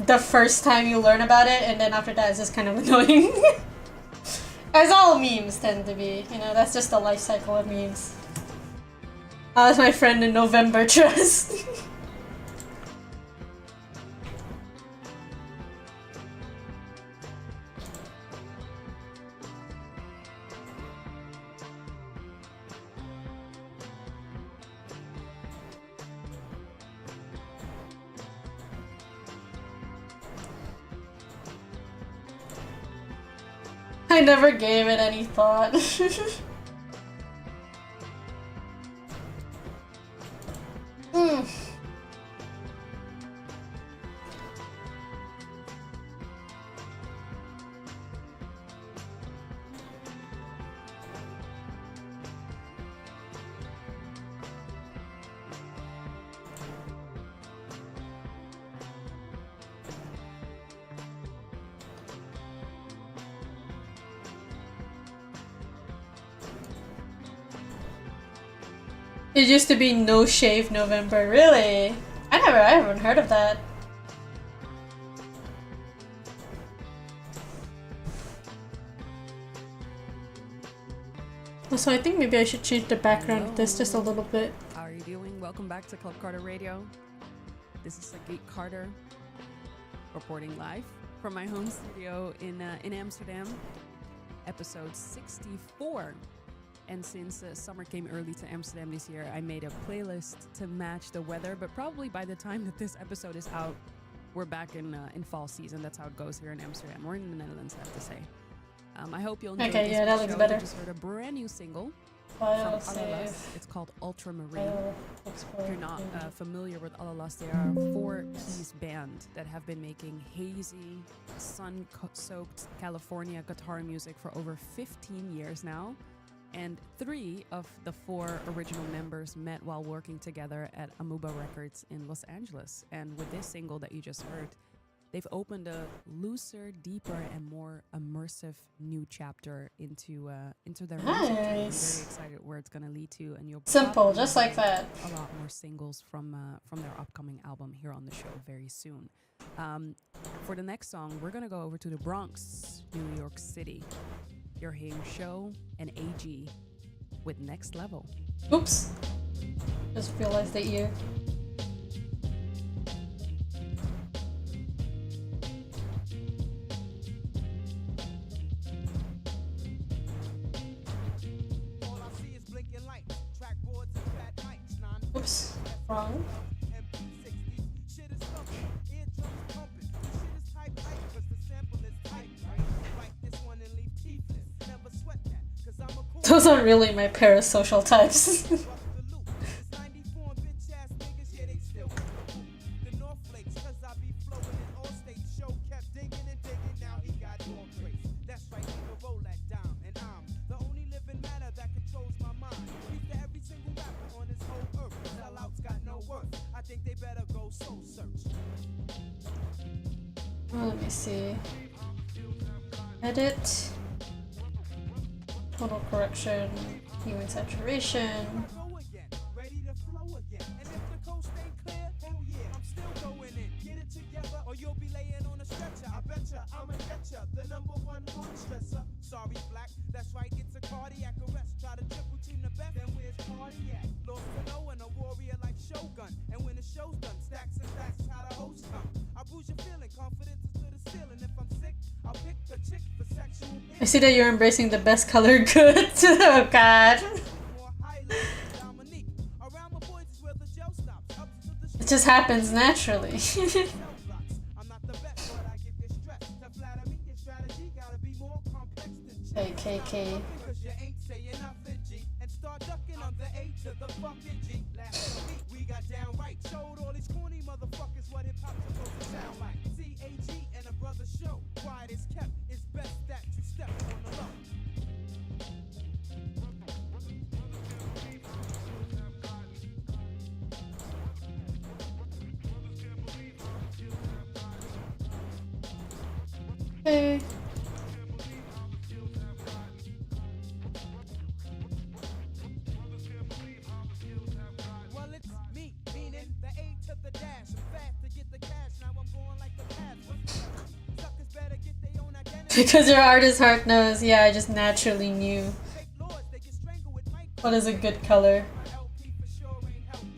the first time you learn about it, and then after that it's just kind of annoying. As all memes tend to be, you know, that's just the life cycle of memes. How's my friend in November Trust? I never gave it any thought. It used to be No Shave November, really? I haven't heard of that. Also, I think maybe I should change the background of this just a little bit. How are you doing? Welcome back to Club Carter Radio. This is Sagit Carter reporting live from my home studio in Amsterdam, episode 64. And since summer came early to Amsterdam this year, I made a playlist to match the weather. But probably by the time that this episode is out, we're back in fall season. That's how it goes here in Amsterdam. We're in the Netherlands, I have to say. I hope you'll enjoy this yeah, that looks show. better. We just heard a brand new single from Allerlust. It's called Ultramarine. If you're not familiar with Allerlust, they are a 4-piece band that have been making hazy, sun-soaked California guitar music for over 15 years now. And 3 of the 4 original members met while working together at Amoeba Records in Los Angeles. And with this single that you just heard, they've opened a looser, deeper, and more immersive new chapter into their music. I'm very excited where it's gonna lead to, and you'll simple, just like that. A lot more singles from their upcoming album here on the show very soon. For the next song, we're gonna go over to the Bronx, New York City. You're hearing Show and AG with Next Level. Oops. Just realized the ear. Oops. Wrong. Those aren't really my parasocial types. Let me see. Edit. Total correction. Human saturation. Sorry, black, that's right, it's a cardiac arrest. Try to triple team the best, then where's cardiac? Lost to no one, a warrior like Shogun. And when the show's done, stacks and stacks is how the host come. I bruise your feeling, confidence is to the ceiling. If I'm sick, I'll pick a chick for sexual. I see that you're embracing the best color good. Oh god. It just happens naturally. KKK. Okay. Well, it's me, meaning the A to the dash. I'm fast to get the cash. Now I'm going like the past. What's the suckers better get their own identity. Because your artist heart knows, yeah, I just naturally knew Fake lords, they get strangled with mic. what is a good color. LP for sure ain't healthy.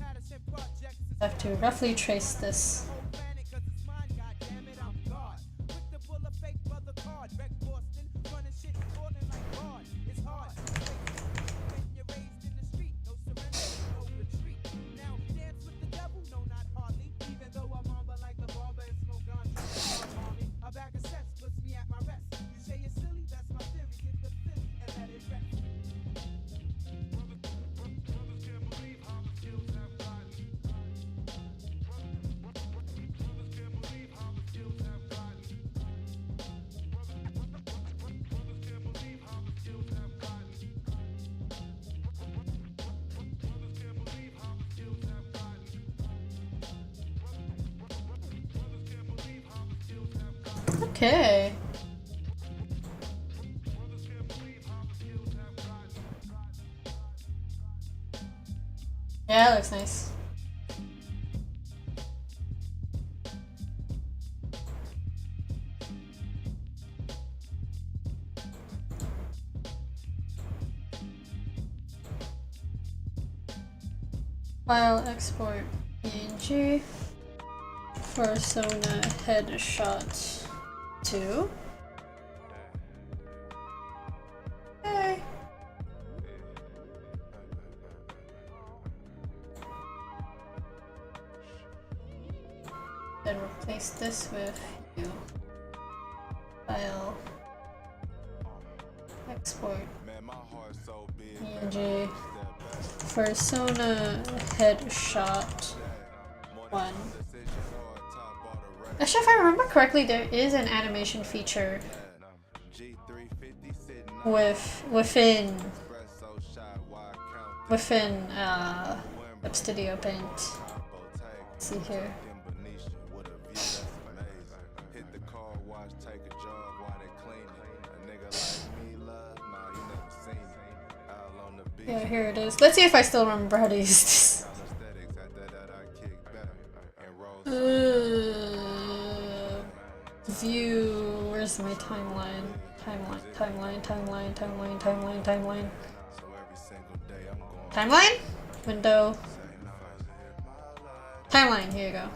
Patterson projects is I have to roughly trace this. whole planet 'cause it's mine, goddammit, I'm God. Quick to pull a fake brother card. Wreck Boston, running shit, falling like God. It's hard. When you're raised in the street, no surrender, no retreat. Now dance with the devil, no, not hardly. Even though I'm on, but like the barber, it's no gun. A bag of sets puts me at my rest. You say you're silly, that's my theory. Get the fifth and let it rest. Okay. Yeah, that looks nice. File export PNG. Fursona headshot 2. Okay. Then replace this with you. File export PNG. Fursona headshot 1. Actually, if I remember correctly, there is an animation feature within Clip Studio Paint. Let's see here. Yeah, here it is. Let's see if I still remember how to use this. View. Where's my timeline? Timeline. Timeline? Window. Timeline. Here you go.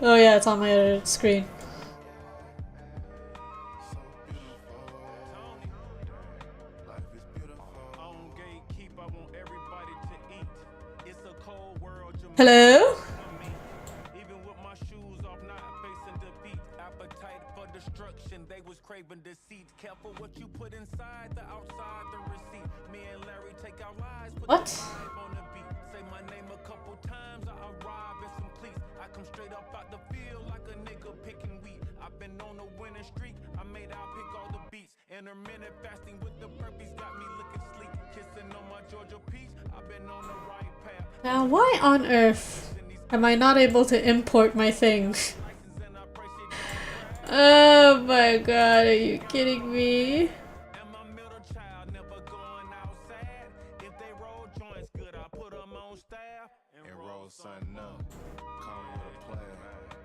Oh yeah, it's on my other screen. Hello? Even with my shoes off, not facing defeat. Appetite for destruction, they was craving deceit. Careful what you put inside, the outside, the receipt. Me and Larry take our lives, put What? the vibe on the beat. Say my name a couple times, I arrive in some cleats. I come straight up out the field like a nigga picking wheat. I've been on a winning streak, I made out pick all the beats. Intermittent fasting with the burpees got me looking sleek. Kissing on my Georgia peach, I've been on the right path. Now, why on earth am I not able to import my thing? Oh my god, are you kidding me? And my middle child never going outside. If they roll joints good, I put them on staff and roll something up. Come with a plan,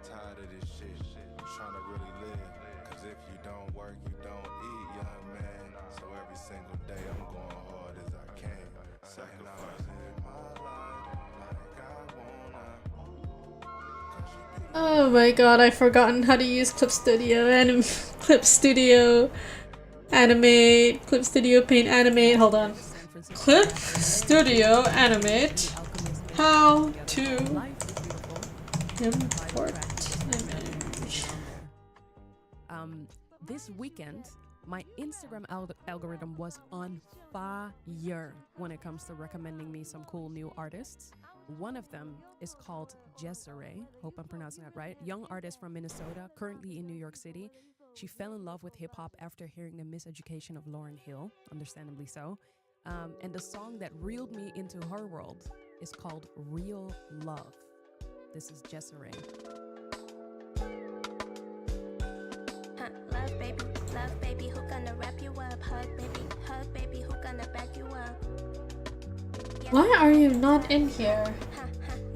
tired of this shit. I'm trying to really live, cause if you don't work, you don't eat, young man. So every single day I'm going hard as I can. Sacrificing my life like I wanna. Oh my god, I've forgotten how to use Clip Studio Clip Studio Animate, Clip Studio Paint Animate, hold on. Clip Studio Animate, how to import image. This weekend, my Instagram algorithm was on fire when it comes to recommending me some cool new artists. One of them is called Jessere. Hope I'm pronouncing that right. Young artist from Minnesota, currently in New York City. She fell in love with hip hop after hearing the miseducation of Lauryn Hill, understandably so. And the song that reeled me into her world is called Real Love. This is Jessere. love baby, who gonna wrap you up? Hug baby, who gonna back you up? Why are you not in here?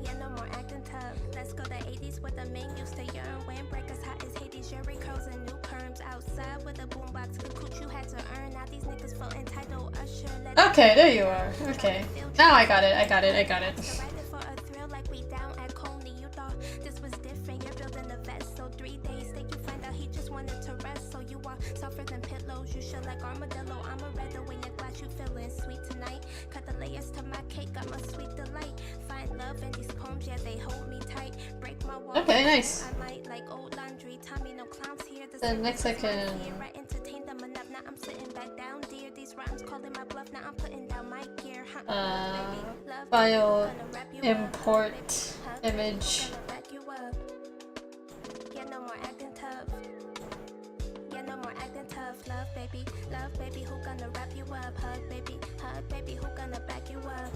Yeah, no more acting tough. Let's go to 80s with the men used to yearn. Windbreakers hot as Hades, Jerry curls and new perms. Outside with a boombox, the cooch you had to earn. Now these niggas feel entitled. Usher, let Okay, there you are. Okay. Now I got it. I got it. I got it. for a thrill like we down at Coney. You thought this was different. You're building a vest. So 3 days that you find out he just wanted to rest. So you are softer than pillows. You should like armadillo. I'm a redder when your glass you feeling sweet tonight. Cut the layers to my cake. Got my sweet delight. Find love in these poems. Yeah, they hold me tight. Break my wall. Okay, nice. I might like old laundry. Tommy, no clowns here. Then next I can I entertain them enough. Now I'm sitting back down, dear. These rhymes calling my bluff. Now I'm putting down my gear. file import image. Yeah, no more acting tough. Yeah, no more acting tough. Love baby, who gonna wrap you up? Hug baby, who gonna back you up?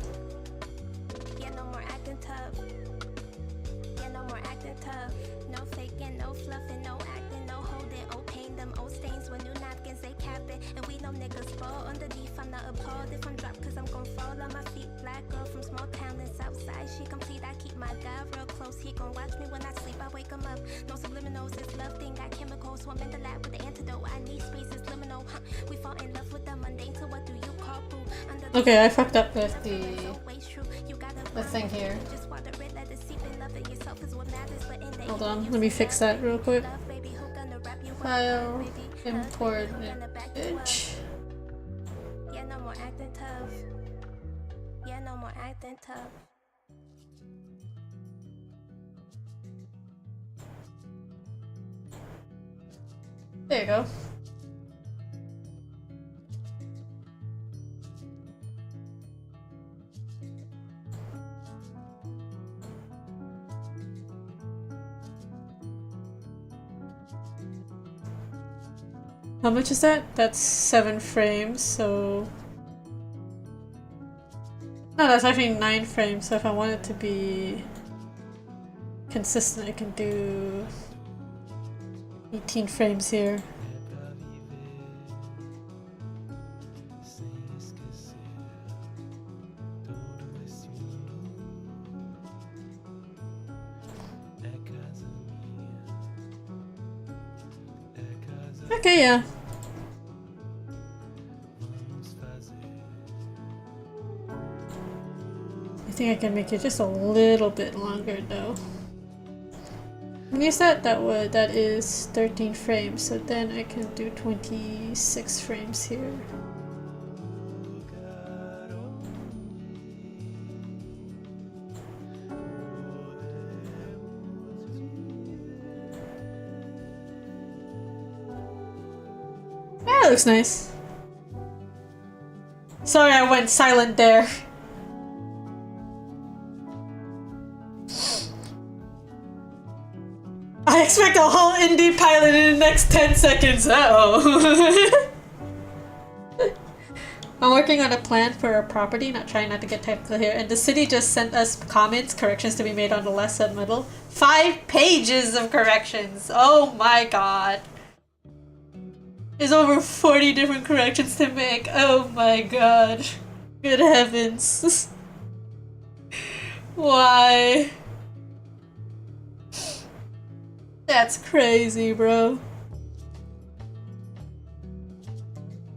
Yeah, no more acting tough. Yeah, no more acting tough. No faking, no fluffing, no acting, no holding. Oh, pain, them old stains when new napkins they capping. And we know niggas fall underneath. I'm not appalled if I'm dropped, cause I'm gon' fall on my feet. Black girl from small town in Southside. She complete. I keep my guy real close. He gon' watch me when I sleep. I wake him up. No subliminals. This love thing got chemicals. So I'm in the lab with the antidote. I need spaces liminal. We fall in love with the mundane. So what do you call boo? Okay, I fucked up with the thing here. Hold on, let me fix that real quick. File, import image. Yeah, no more acting tough. Yeah, no more acting tough. There you go. How much is that? That's 7 frames, so... No, that's actually 9 frames, so if I want it to be consistent, I can do 18 frames here. Okay, yeah. I think I can make it just a little bit longer though. When you said that is 13 frames, so then I can do 26 frames here. That looks nice. Sorry I went silent there. I expect a whole indie pilot in the next 10 seconds. Uh-oh. I'm working on a plan for a property, trying not to get technical here, and the city just sent us comments, corrections to be made on the left side middle. 5 pages of corrections! Oh my god. There's over 40 different corrections to make. Oh my god. Good heavens. Why? That's crazy, bro.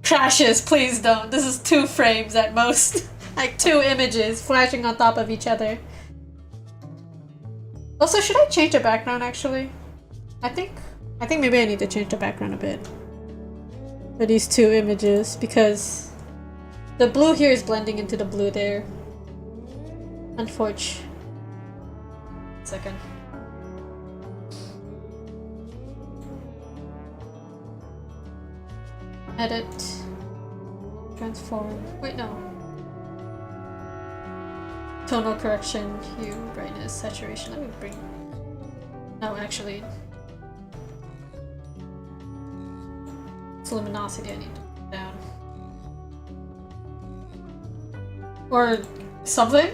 Crashes, please don't. This is 2 frames at most. Like 2 images flashing on top of each other. Also, should I change the background actually? I think maybe I need to change the background a bit. For these 2 images, because the blue here is blending into the blue there. Unfortunately. Second. Edit. Transform. Wait, no. Tonal correction, hue, brightness, saturation. Let me bring. No, actually. It's luminosity I need to put down. Or something?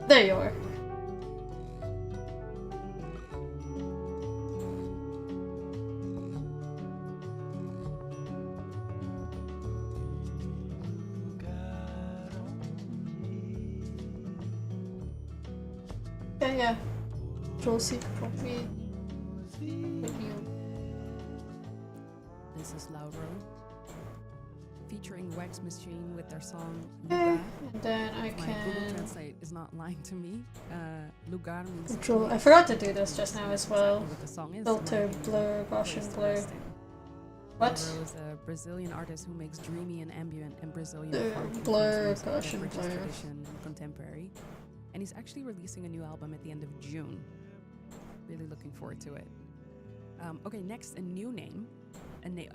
There you are. yeah. Control C, Control V. Renew. This is Lauro featuring Wax Machine with their song Okay, Lugar. and then I My Google can Translate is not lying to me. Lugar means control. I place. forgot to do this just now as well. Exactly what the song is. Filter, in my opinion. blur, Place Gaussian to blur. rest in. What? Lauro is a Brazilian artist who makes dreamy and ambient and Brazilian Blur, funk blur, influenced music that Gaussian bridges blur. tradition and contemporary. And he's actually releasing a new album at the end of June. Really looking forward to it. Okay, next, a new name.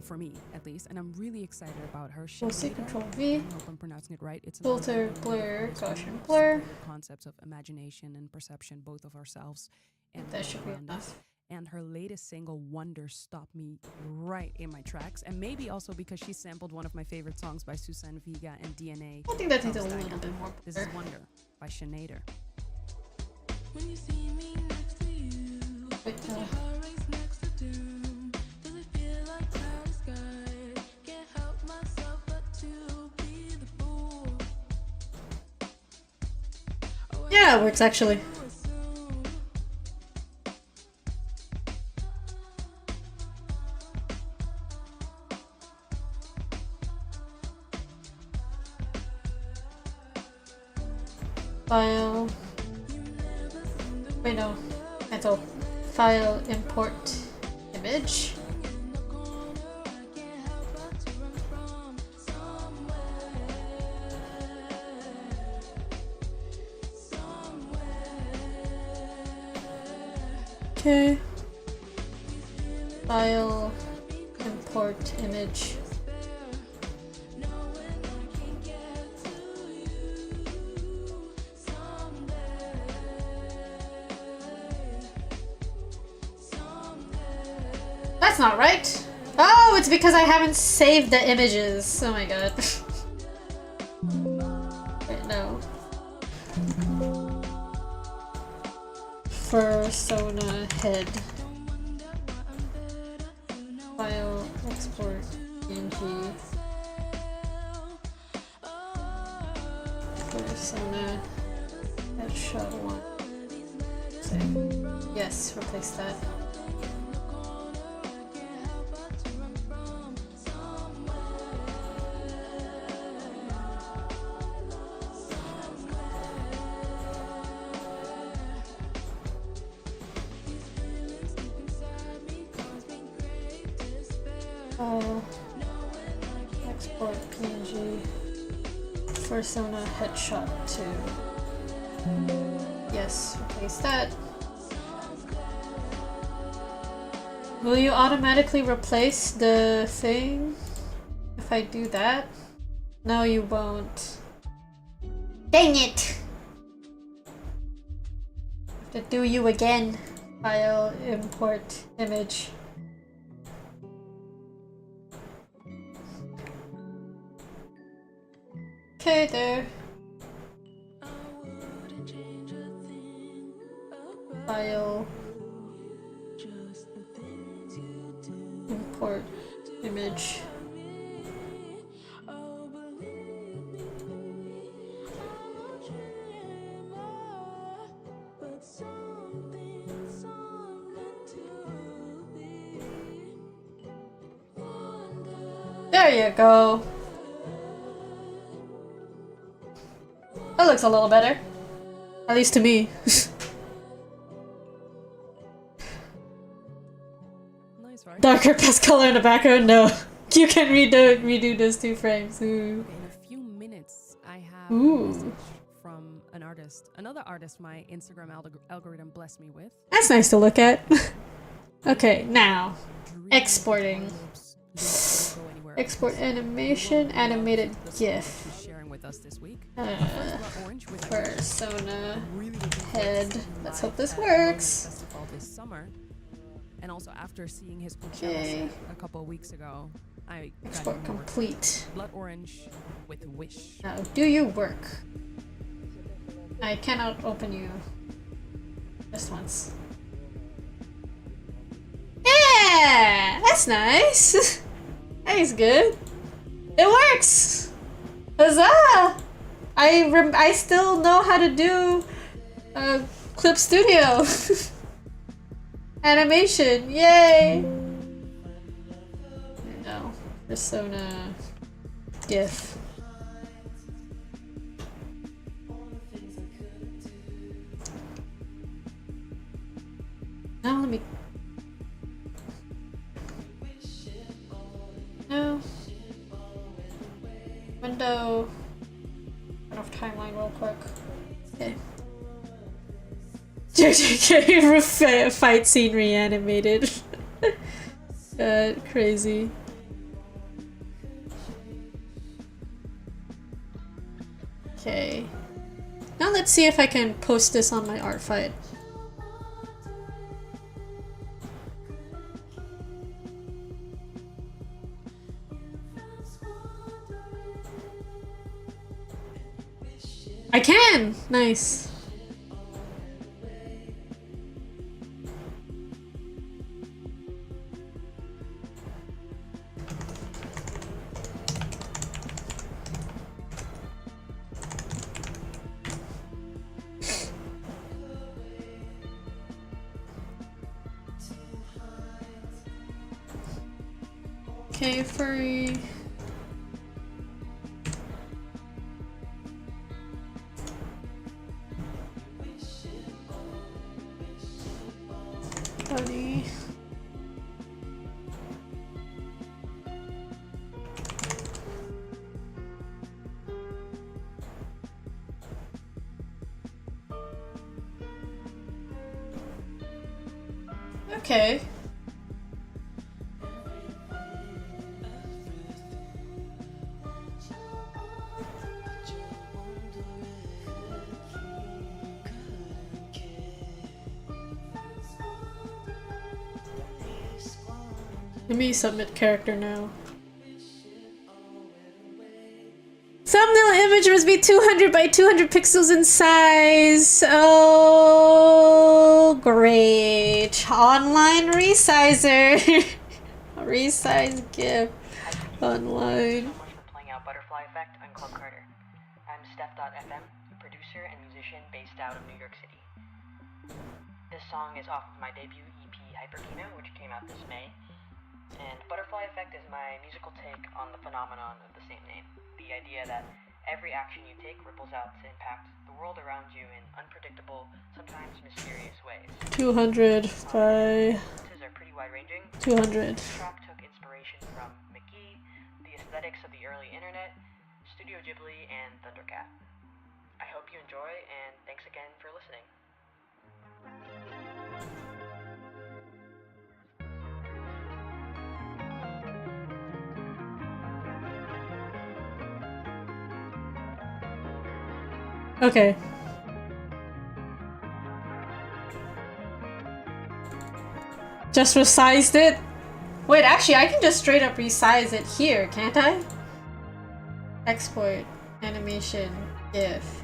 For me, at least, and I'm really excited about her. Control C, Shanida. Control I V. hope I'm pronouncing it right. It's an Filter, artist blur, who's Gaussian really blur. explored concepts of imagination and perception, both of ourselves and That the should world be around us. enough. And her latest single, Wonder, stopped me right in my tracks. And maybe also because she sampled one of my favorite songs by Susan Vega and DNA. I think that needs a Palestina. little bit more This is blur. Wonder by Sinead. When you see me next to you, Wait, your heart race next to doom. Does it feel like cloudy skies? Can't help myself but to be the fool. yeah, it works actually. To assume. File. Wait, no. Cancel. File, import, image. Okay. File, import, image. That's not right. Oh, it's because I haven't saved the images. Oh my god. Wait, no. Fursona head. File, export, PNG. Fursona headshot 1. Save. Yes, replace that. Export PNG. Fursona headshot 2. Yes, replace that. Will you automatically replace the thing if I do that? No, you won't. Dang it! Have to do you again. File, import, image. Okay, there. File. Import image. There you go. That looks a little better. At least to me. Nice, right? Darker past color in the background? No. You can redo those 2 frames. Ooh. Okay, in a few minutes, I have Ooh. a message from an artist, another artist my Instagram algorithm blessed me with. That's nice to look at. Okay, now. Dreamy Exporting. Loops don't go anywhere. Export animation, animated The song GIF. she's sharing with us this week. Uh, Blood Orange with Fursona really looking forward to head. seeing him Let's live hope this at Roleplaying works. Festival this summer. And also after seeing his Coachella Okay. set a couple of weeks ago, I got Export even more complete. Blood Orange with Wish. Now, do you work? I cannot open you. Just once. Yeah! That's nice! That is good. It works! Huzzah! I still know how to do Clip Studio! Animation! Yay! No. Fursona. GIF. Now let me... No. Window. Turn off timeline real quick. Okay. JJK fight scene reanimated. God, crazy. Okay. Now let's see if I can post this on my art fight. I can! Nice. Okay, furry. Bunny. Okay. Let me submit character now. Thumbnail image must be 200 by 200 pixels in size. Oh, great. Online resizer. Resize GIF. Online. So much for playing out Butterfly Effect on Club Carter. I'm Steph.fm, a producer and musician based out of New York City. This song is off of my debut EP Hyperkino, which came out this May. And Butterfly Effect is my musical take on the phenomenon of the same name. The idea that every action you take ripples out to impact the world around you in unpredictable, sometimes mysterious ways. 200 by... These are pretty wide-ranging. 200. The track took inspiration from McGee, the aesthetics of the early internet, Studio Ghibli, and Thundercat. I hope you enjoy, and thanks again for listening. Okay. Just resized it? Wait, actually, I can just straight up resize it here, can't I? Export, animation, GIF.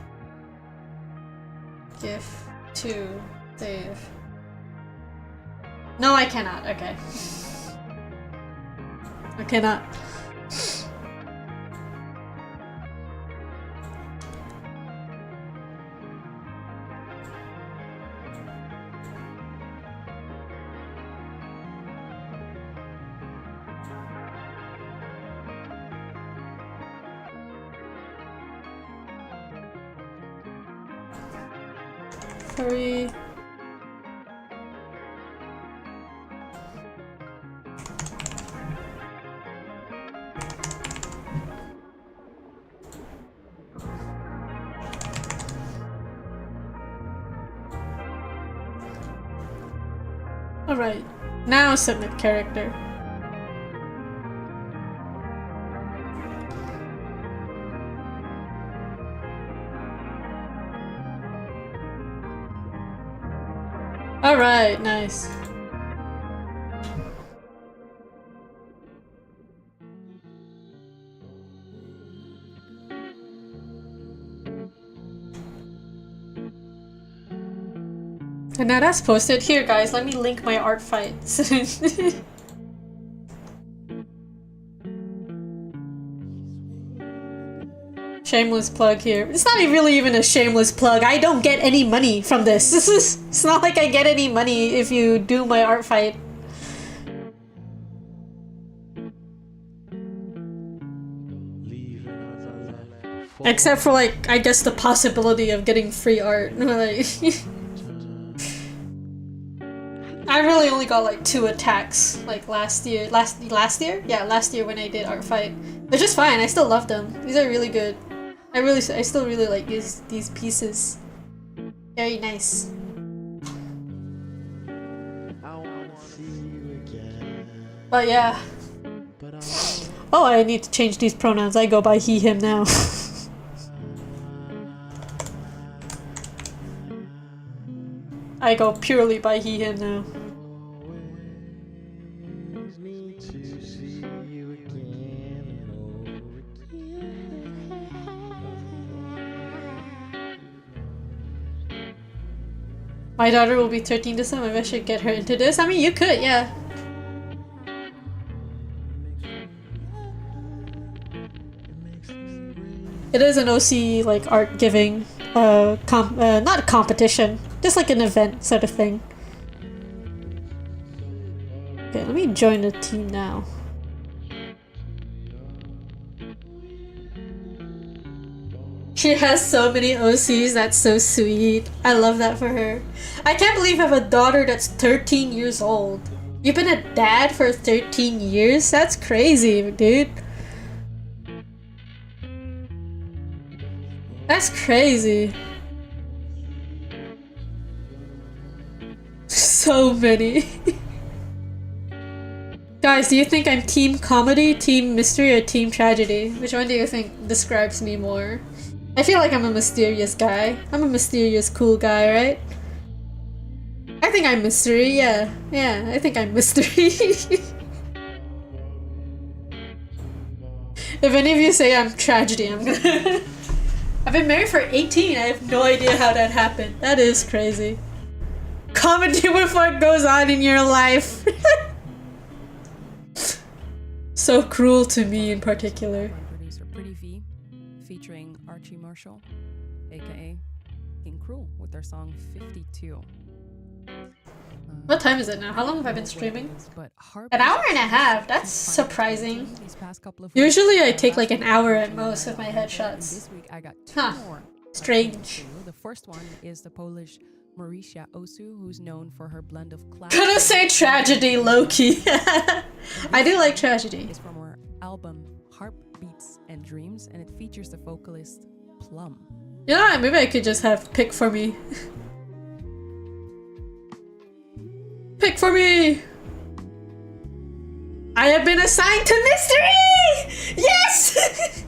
GIF 2, save. No, I cannot. Okay. I cannot. Sorry. Alright, now submit character. Alright, nice. And now that's posted. Here guys, let me link my art fights. Shameless plug here. It's not really even a shameless plug. I don't get any money from this. It's not like I get any money if you do my art fight. Except for like, I guess the possibility of getting free art. Like, I really only got like 2 attacks like last year. Last year? Yeah, last year when I did art fight. Which is fine. I still love them. These are really good. I still really like these pieces. Very nice. But yeah. Oh, I need to change these pronouns. I go by he, him now. I go purely by he, him now. My daughter will be 13 this time. Maybe I should get her into this. I mean, you could, yeah. It is an OC like art giving, not a competition, just like an event sort of thing. Okay, let me join the team now. She has so many OCs, that's so sweet. I love that for her. I can't believe I have a daughter that's 13 years old. You've been a dad for 13 years? That's crazy, dude. That's crazy. So many. Guys, do you think I'm team comedy, team mystery, or team tragedy? Which one do you think describes me more? I feel like I'm a mysterious guy. I'm a mysterious cool guy, right? I think I'm mystery, yeah. Yeah, I think I'm mystery. If any of you say I'm tragedy, I'm gonna... I've been married for 18. I have no idea how that happened. That is crazy. Comedy with what goes on in your life. So cruel to me in particular. Producer Pretty V, featuring Archie Marshall, aka King Cruel, with their song 52. What time is it now? How long have I been streaming? An hour and a half. That's surprising. Usually I take like an hour at most with my headshots. This week I got 2 Huh. more. Strange. The first one is the Polish Marysia Osu, who's known for her blend of classic. Gonna say tragedy, low-key. I do like tragedy. It's from her album Heartbeats and Dreams, and it features the vocalist Plum. You know what? Maybe I could just have pick for me. Pick for me! I have been assigned to mystery! Yes!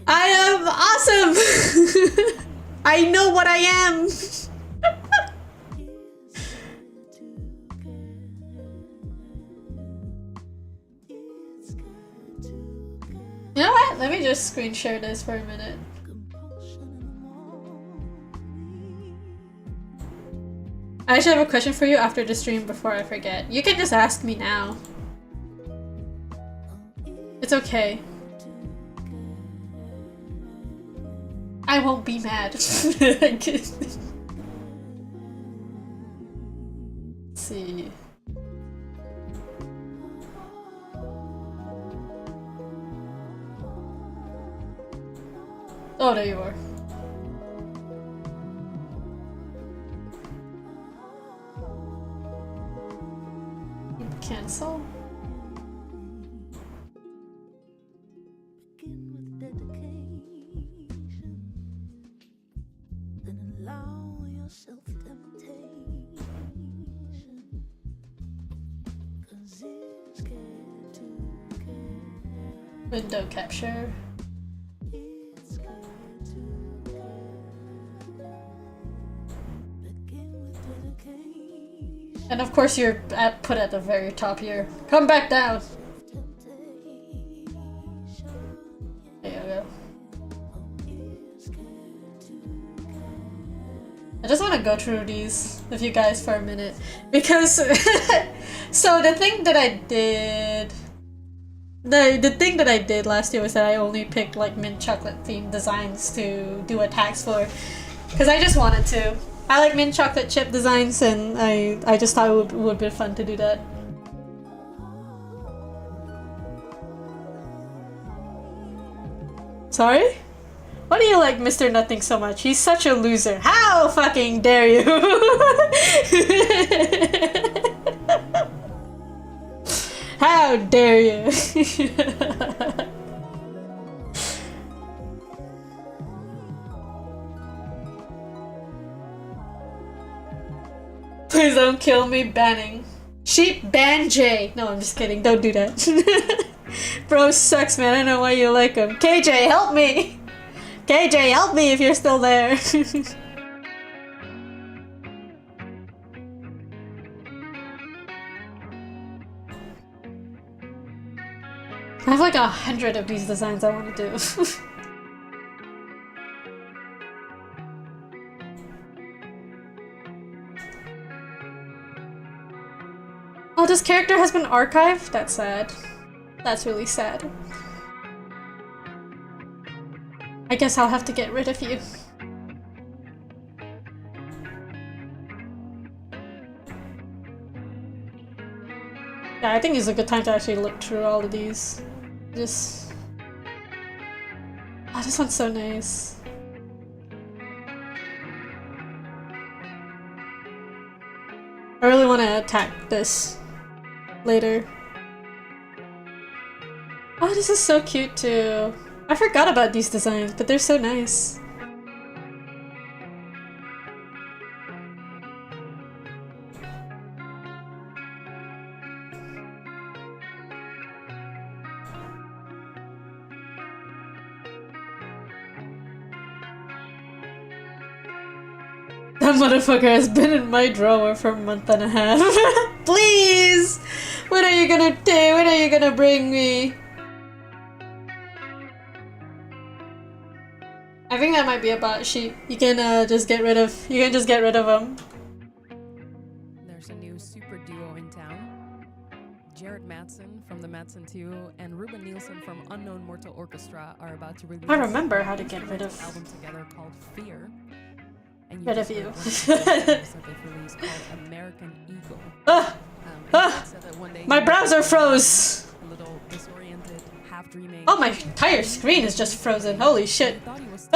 I am awesome! I know what I am! You know what? Let me just screen share this for a minute. I actually have a question for you after the stream before I forget. You can just ask me now. It's okay. I won't be mad. Let's see. Oh, there you are. Cancel. Window capture. And of course you're put at the very top here. Come back down! There you go. I just want to go through these with you guys for a minute. Because... so the thing that I did the thing that I did last year was that I only picked like mint chocolate themed designs to do attacks for, because I just wanted to. I like mint chocolate chip designs, and I just thought it would be fun to do that. Sorry? Why do you like Mr. Nothing so much? He's such a loser. How fucking dare you? How dare you? Please don't kill me, banning. Sheep ban J. No, I'm just kidding. Don't do that. Bro sucks, man. I don't know why you like him. KJ, help me! KJ, help me if you're still there. I have like 100 of these designs I want to do. Oh, this character has been archived? That's sad. That's really sad. I guess I'll have to get rid of you. Yeah, I think it's a good time to actually look through all of these. Just... Oh, this one's so nice. I really want to attack this later. Oh, this is so cute too. I forgot about these designs, but they're so nice. That motherfucker has been in my drawer for a month and a half. Please! What are you gonna do? What are you gonna bring me? I think that might be a bot sheep. You can just get rid of. You can just get rid of them. There's a new super duo in town. Jared Madsen from the Madsen 2 and Ruben Nielsen from Unknown Mortal Orchestra are about to release I remember how to get rid of. an album together called Fear. And Rid of just you. heard one of the songs that they've released called American Eagle. My browser froze. A little disoriented, half dreaming. Oh, my entire screen is just frozen. Holy shit. He thought he was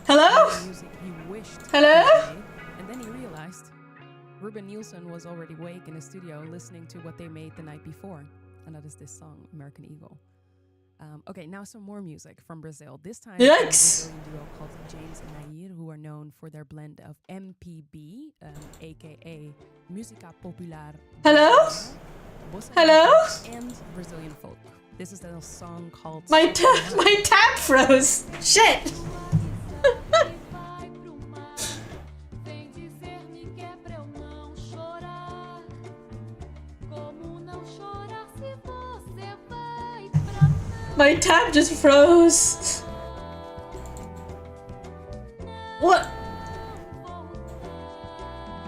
Hello? music he wished Hello? he made, and then he realized Ruben Nielsen was already awake in his studio listening to what they made the night before, and that is this song, American Eagle. Okay, now some more music from Brazil. This time, Yikes! a Brazilian duo called James and Nair, who are known for their blend of MPB, aka Música Popular. Hello? Bossa Hello? Nova, and Brazilian folk. This is a song called My tab froze. Shit. My tab just froze. What?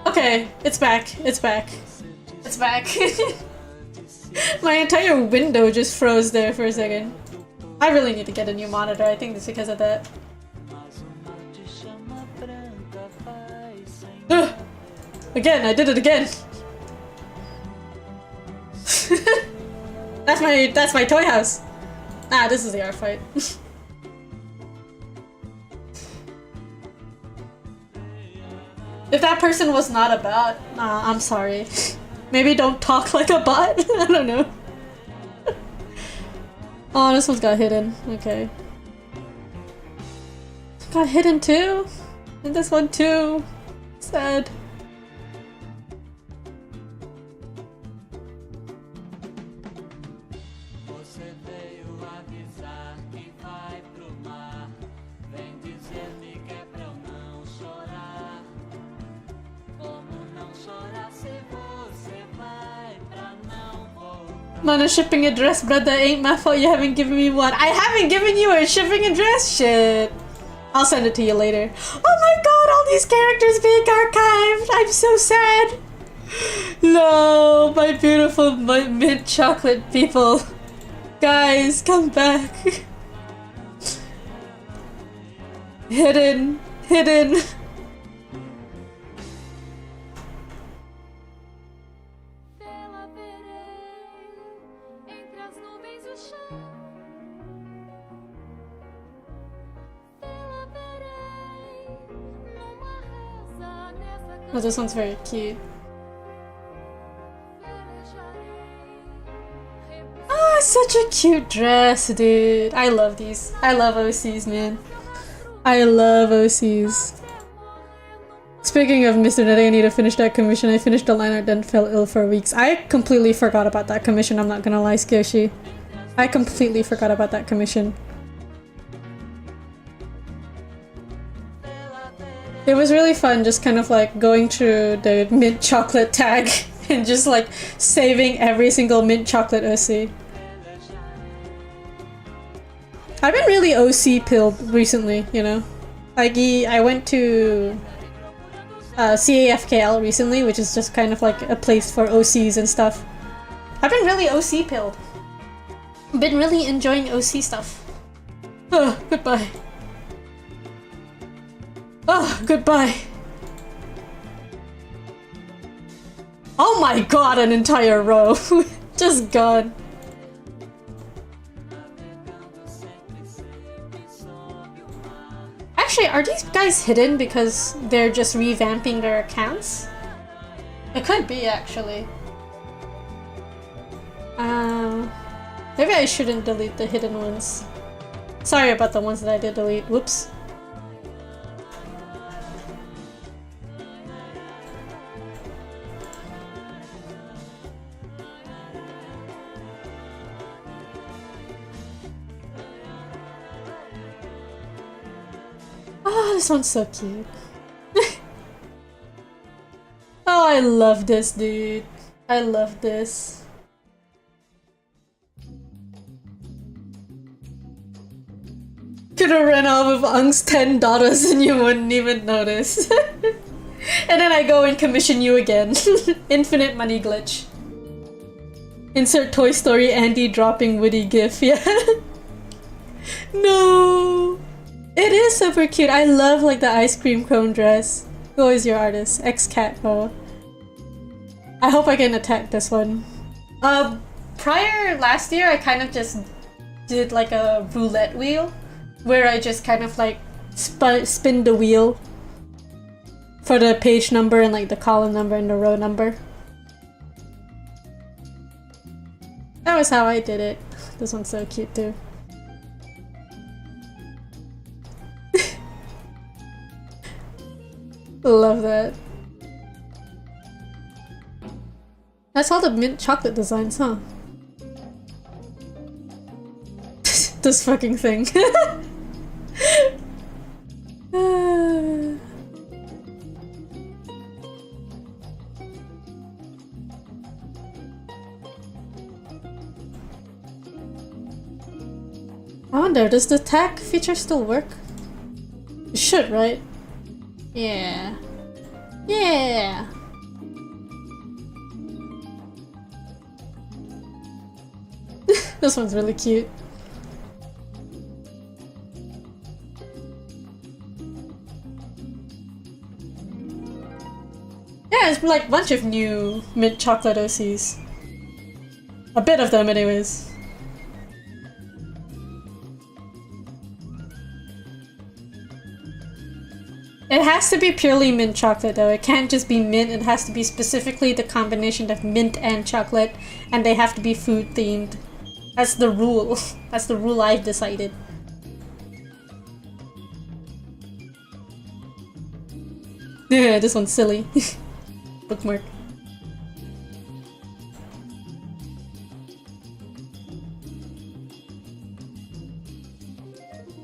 Okay, it's back. It's back. It's back. My entire window just froze there for a second. I really need to get a new monitor. I think it's because of that. Ugh. Again, I did it again. That's my toy house. Ah, this is the art fight. If that person was not a bot, I'm sorry. Maybe don't talk like a bot. I don't know. Oh, this one's got hidden. Okay. Got hidden too? And this one too. Sad. Man, a shipping address, brother. Ain't my fault you haven't given me one. I haven't given you a shipping address? Shit. I'll send it to you later. Oh my god, all these characters being archived. I'm so sad. No, my beautiful mint chocolate people. Guys, come back. Hidden. Hidden. Oh, this one's very cute. Oh, such a cute dress, dude. I love these. I love OCs, man. I love OCs. Speaking of Mr. Netting, I need to finish that commission. I finished the line art, then fell ill for weeks. I completely forgot about that commission, I'm not gonna lie, Skyoshi. I completely forgot about that commission. It was really fun just kind of like going through the mint chocolate tag and just like saving every single mint chocolate OC. I've been really OC pilled recently, you know? Like, I went to CAFKL recently, which is just kind of like a place for OCs and stuff. I've been really OC pilled. Been really enjoying OC stuff. Oh, goodbye. Oh, goodbye. Oh my god, an entire row. Just gone. Actually, are these guys hidden because they're just revamping their accounts? It could be, actually. Maybe I shouldn't delete the hidden ones. Sorry about the ones that I did delete. Whoops. Oh, this one's so cute. Oh, I love this, dude. I love this. Could've ran off with Ung's 10 daughters and you wouldn't even notice. And then I go and commission you again. Infinite money glitch. Insert Toy Story Andy dropping witty gif, yeah. No! It is super cute. I love like the ice cream cone dress. Who is your artist? X-Cat. Oh. I hope I can attack this one. Prior last year I kind of just did like a roulette wheel where I just kind of like spin the wheel for the page number and like the column number and the row number. That was how I did it. This one's so cute too. Love that. That's all the mint chocolate designs, huh? This fucking thing. I wonder, does the tag feature still work? It should, right? Yeah. Yeah! This one's really cute. Yeah, it's like a bunch of new mint chocolate OCs. A bit of them anyways. It has to be purely mint chocolate though, it can't just be mint, it has to be specifically the combination of mint and chocolate, and they have to be food themed. That's the rule. That's the rule I've decided. Yeah, this one's silly. Bookmark.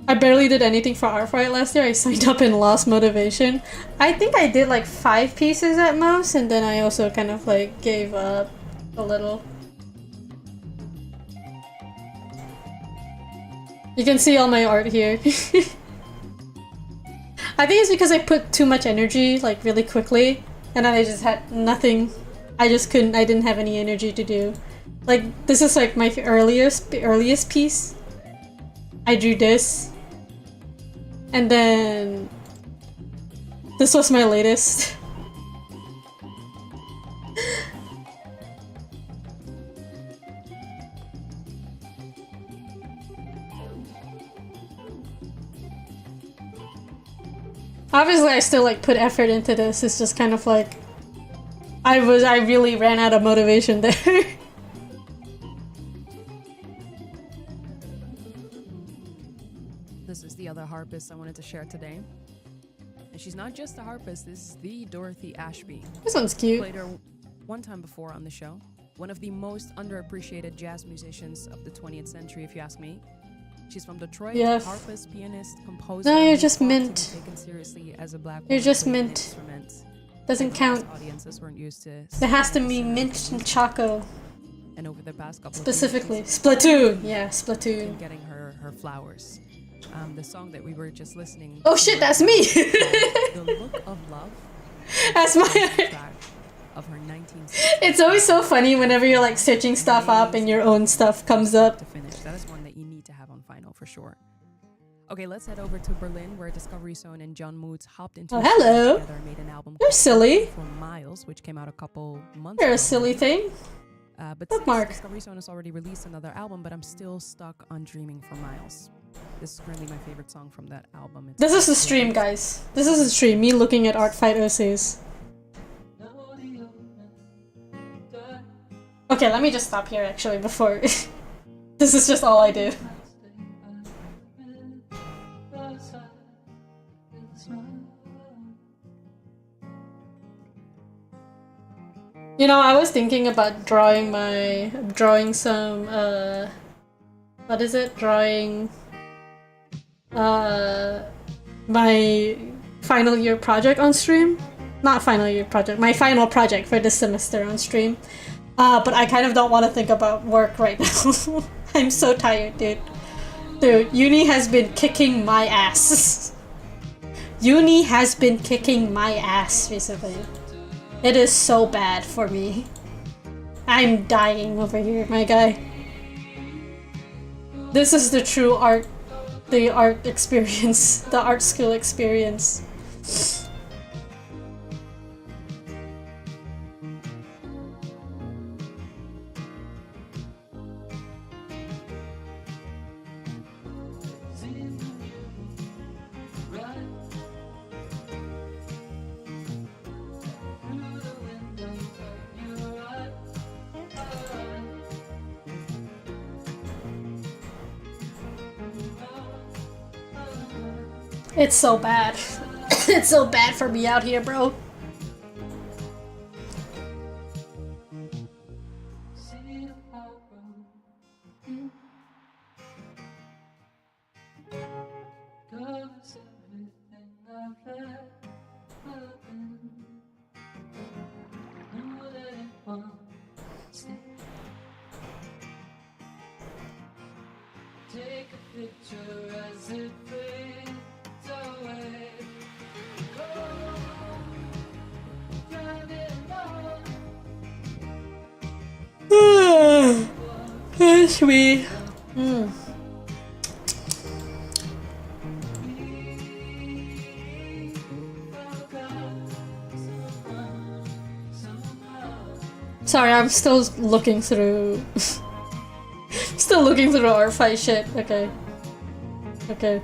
I barely did anything for Art Fight last year. I signed up and lost motivation. I think I did like 5 pieces at most, and then I also kind of like gave up a little. You can see all my art here. I think it's because I put too much energy like really quickly, and then I just had nothing. I just couldn't, I didn't have any energy to do Like, this is like my earliest piece. I drew this. And then this was my latest. Obviously, I still like put effort into this. It's just kind of like I really ran out of motivation there. This is the other harpist I wanted to share today. And she's not just a harpist, this is the Dorothy Ashby. This one's cute. Played her one time before on the show. One of the most underappreciated jazz musicians of the 20th century, if you ask me. She's from Detroit, Yeah. harpist, pianist, composer. No, you're who just fought to be mint. taken seriously as a black You're woman just playing an mint. instrument. Doesn't count. Audiences weren't used to. There has to be mint and choco. And over the past couple Specifically. of years, Splatoon! Yeah, she's Splatoon. been getting her flowers. The song that we were just listening Oh shit, that's me! The Look of Love. That's my... Track of her 1960s It's always so funny whenever you're like searching stuff up and your own stuff comes up. to finish. That is one that you need to have on final for sure. Okay, let's head over to Berlin, where Discovery Zone and John Moods hopped into Oh, a studio hello. together and made an album You're called silly. For Miles, which came out a couple months You're ago. a silly thing. But Bookmark. since Discovery Zone has already released another album, but I'm still stuck on Dreaming for Miles. This is currently my favorite song from that album. It's This is the stream, guys. This is the stream. Me looking at art fight OCs. Okay, let me just stop here actually before... This is just all I do. You know, I was thinking about drawing some, what is it? Drawing, my final year project on stream. Not final year project, my final project for this semester on stream. But I kind of don't want to think about work right now. I'm so tired, dude. Dude, uni has been kicking my ass. Uni has been kicking my ass recently. It is so bad for me. I'm dying over here, my guy. This is the true art, the art experience, the art school experience. It's so bad. It's so bad for me out here, bro. Take a picture as it fades away. Go, driving on. It's me. Sorry, I'm still looking through. Still looking through art fight shit. Okay. Okay.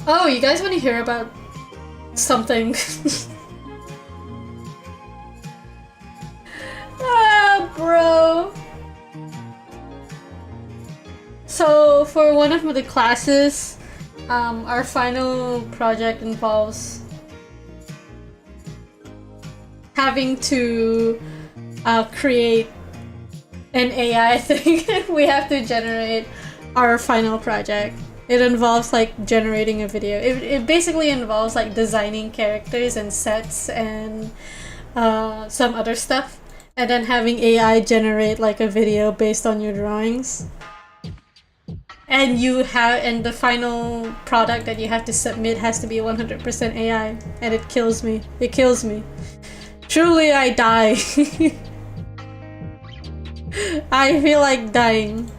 Oh, you guys want to hear about something? Ah, bro. So, for one of the classes, our final project involves having to create an AI thing. We have to generate our final project. It involves like generating a video. It basically involves like designing characters and sets and some other stuff, and then having AI generate like a video based on your drawings. and the final product that you have to submit has to be 100% AI, and it kills me. It kills me. Truly, I die. I feel like dying.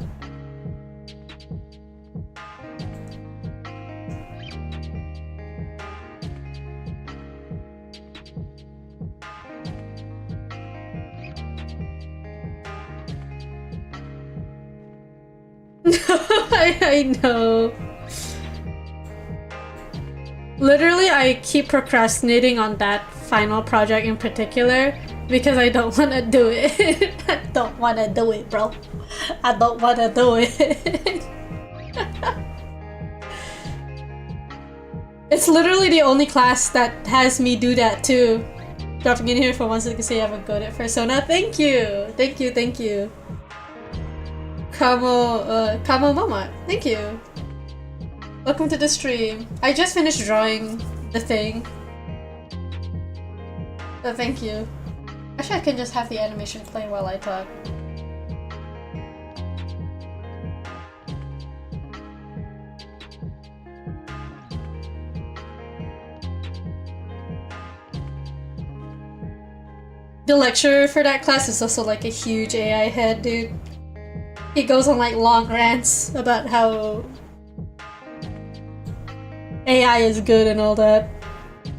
I know. Literally, I keep procrastinating on that final project in particular because I don't want to do it. I don't want to do it, bro. I don't want to do it. It's literally the only class that has me do that too. Dropping in here for once, you can say I have a good at Fursona. Thank you! Thank you, thank you. Kamo Mama, thank you. Welcome to the stream. I just finished drawing the thing. So thank you. Actually, I can just have the animation play while I talk. The lecturer for that class is also like a huge AI head, dude. He goes on like long rants about how AI is good and all that.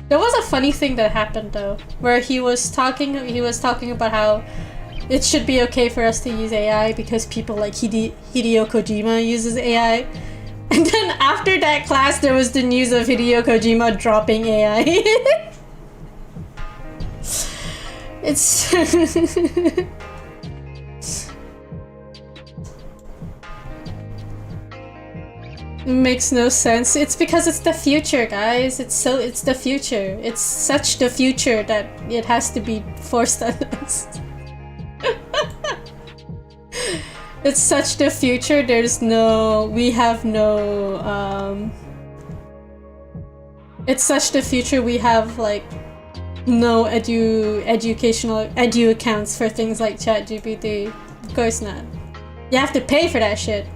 There was a funny thing that happened though, where he was talking about how it should be okay for us to use AI because people like Hideo Kojima uses AI. And then after that class, there was the news of Hideo Kojima dropping AI. It's makes no sense. It's because it's the future, guys. It's the future. It's such the future that it has to be forced on us. It's such the future. We have no it's such the future. We have like no educational accounts for things like ChatGPT. Of course not. You have to pay for that shit.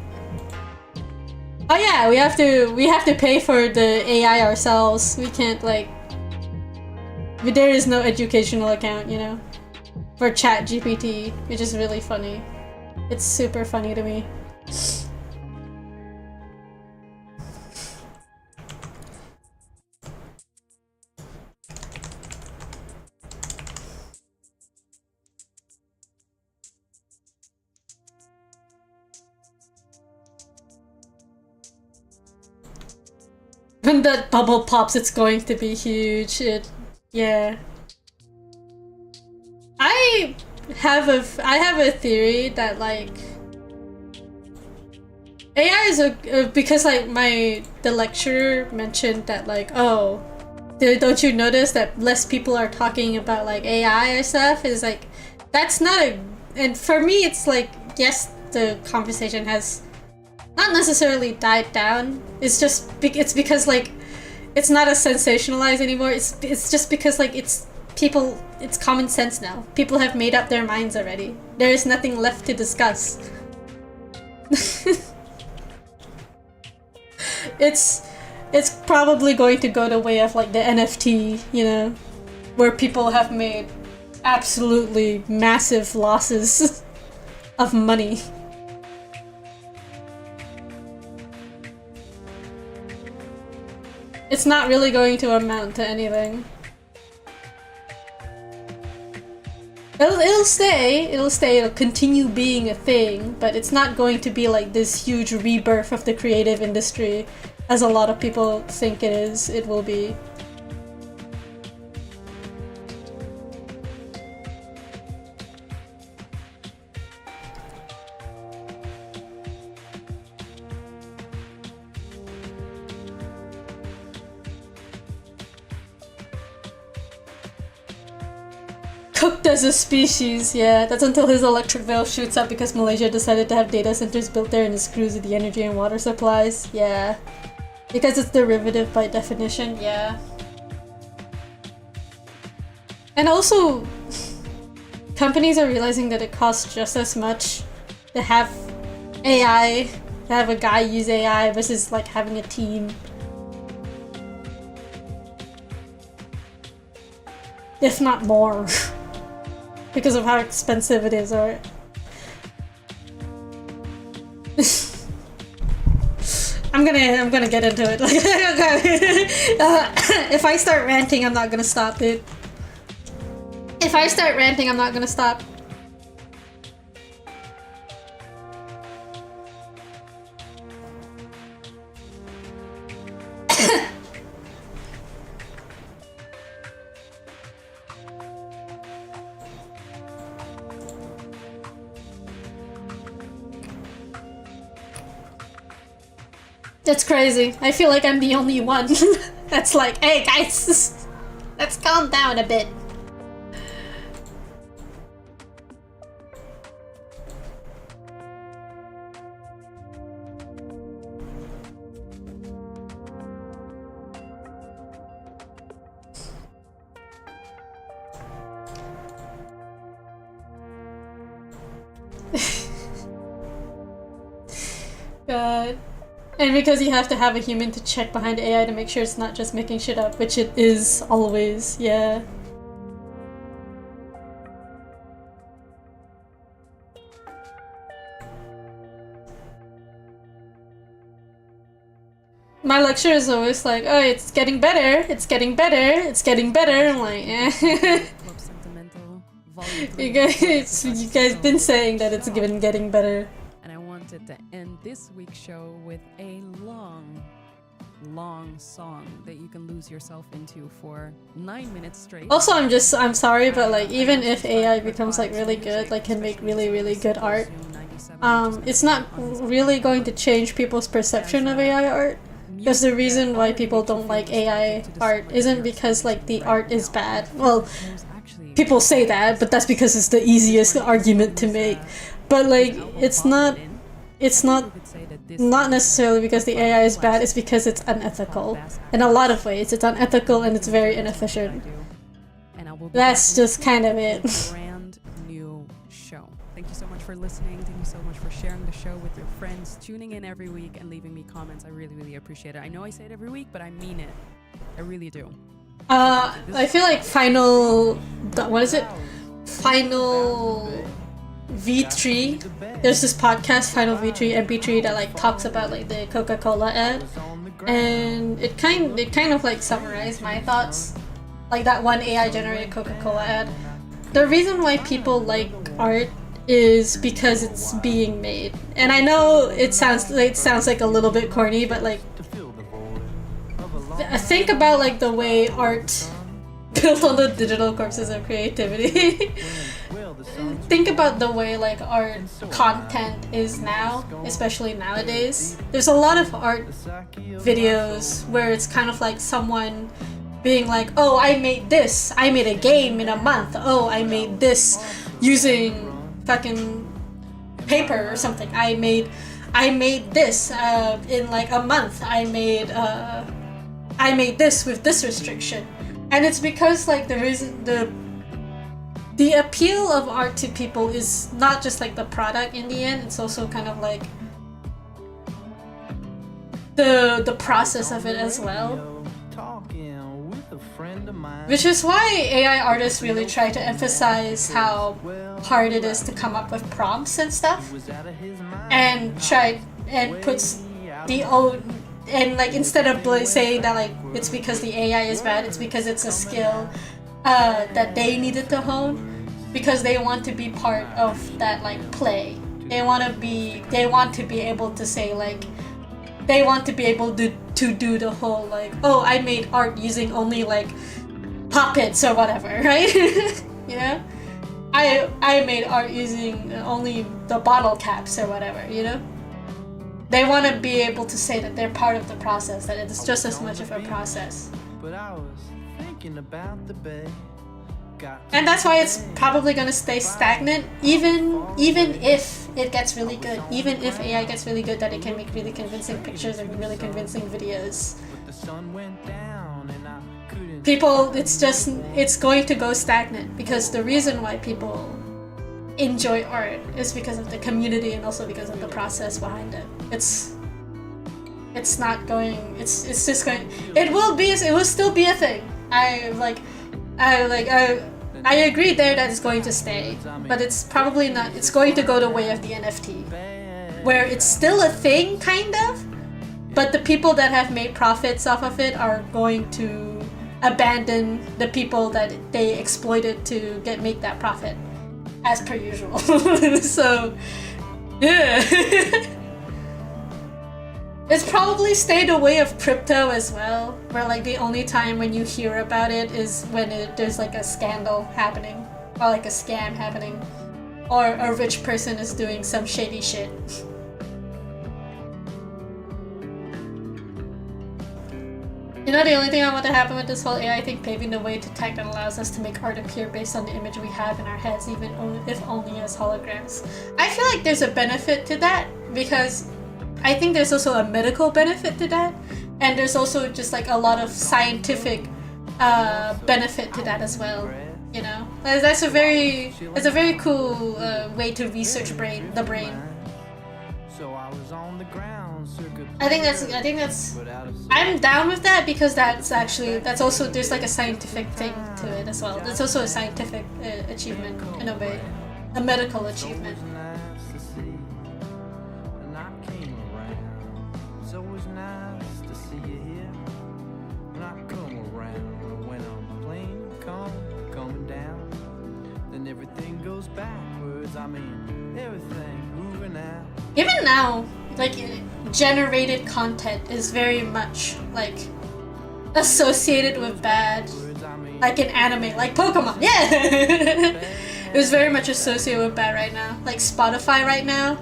Oh yeah, we have to pay for the AI ourselves. We can't like. There is no educational account, you know, for ChatGPT, which is really funny. It's super funny to me. When that bubble pops, it's going to be huge. Yeah. I have a theory that like AI is because like the lecturer mentioned that like, oh, don't you notice that less people are talking about like AI or stuff? Is like that's not and for me it's like, yes, the conversation has not necessarily died down. It's because like it's not as sensationalized anymore. It's just because like it's common sense now. People have made up their minds already. There is nothing left to discuss. It's probably going to go the way of like the NFT, you know, where people have made absolutely massive losses of money. It's not really going to amount to anything. It'll stay, it'll continue being a thing, but it's not going to be like this huge rebirth of the creative industry as a lot of people think it will be. Cooked as a species, yeah. That's until his electric veil shoots up because Malaysia decided to have data centers built there and it screws with the energy and water supplies. Yeah. Because it's derivative by definition, yeah. And also, companies are realizing that it costs just as much to have AI have a guy use AI versus like having a team. If not more. Because of how expensive it is, alright? I'm gonna get into it. Like, if I start ranting, I'm not gonna stop, dude. If I start ranting, I'm not gonna stop. It's crazy. I feel like I'm the only one that's like, hey guys, let's calm down a bit. God. And because you have to have a human to check behind AI to make sure it's not just making shit up, which it is always, yeah. My lecture is always like, oh, it's getting better, it's getting better, it's getting better. I'm like, eh. you guys been saying that it's been getting better. To end this week's show with a long song that you can lose yourself into for 9 minutes straight. Also, I'm sorry, but like even if AI becomes like really good, like can make really good art, it's not really going to change people's perception of AI art. Because the reason why people don't like AI art isn't because like the art is bad. Well, people say that, but that's because it's the easiest argument to make. But like it's not necessarily because the AI is bad, it's because it's unethical. In a lot of ways, it's unethical and it's very inefficient. That's just kind of it. Brand new show. Thank you so much for listening. Thank you so much for sharing the show with your friends, tuning in every week and leaving me comments. I really appreciate it. I know I say it every week, but I mean it. I really do. I feel like final V3, there's this podcast, Final V3 MP3, that like talks about like the Coca-Cola ad, and it kind of like summarized my thoughts, like that one AI generated Coca-Cola ad. The reason why people like art is because it's being made, and I know it sounds like a little bit corny, but like think about like the way art built on the digital corpses of creativity. Think about the way like art content is now, especially nowadays. There's a lot of art videos where it's kind of like someone being like, oh, I made this, I made a game in a month, oh, I made this using fucking paper or something, I made this in like a month, I made this with this restriction. And it's because like the reason the appeal of art to people is not just like the product in the end, it's also kind of like the process of it as well. Which is why AI artists really try to emphasize how hard it is to come up with prompts and stuff, and puts the own, and like instead of saying that like it's because the AI is bad, it's because it's a skill that they needed to hone, because they want to be part of that like play. They want to be able to say like, they want to be able to do the whole like, oh, I made art using only like puppets or whatever, right? You know, I made art using only the bottle caps or whatever, you know. They want to be able to say that they're part of the process, that it's just as much of a process. But I was thinking about the bay. And that's why it's probably gonna stay stagnant, even if it gets really good, even if AI gets really good that it can make really convincing pictures and really convincing videos. People, it's going to go stagnant, because the reason why people enjoy art is because of the community and also because of the process behind it. It's not going. It's just going. It will still be a thing. I agree there that it's going to stay, but it's probably not. It's going to go the way of the NFT, where it's still a thing, kind of, but the people that have made profits off of it are going to abandon the people that they exploited to make that profit, as per usual. So, yeah. It's probably stayed the way of crypto as well, where like the only time when you hear about it is when there's like a scandal happening, or like a scam happening, or a rich person is doing some shady shit. You know, the only thing I want to happen with this whole AI thing paving the way to tech that allows us to make art appear based on the image we have in our heads, even if only as holograms. I feel like there's a benefit to that, because I think there's also a medical benefit to that, and there's also just like a lot of scientific benefit to that as well. You know, it's a very cool way to research the brain. I think that's I'm down with that, because that's also, there's like a scientific thing to it as well. It's also a scientific achievement in a way, a medical achievement. Even now, like, generated content is very much like associated with bad, like in anime, like Pokemon. Yeah. It's very much associated with bad right now. Like Spotify right now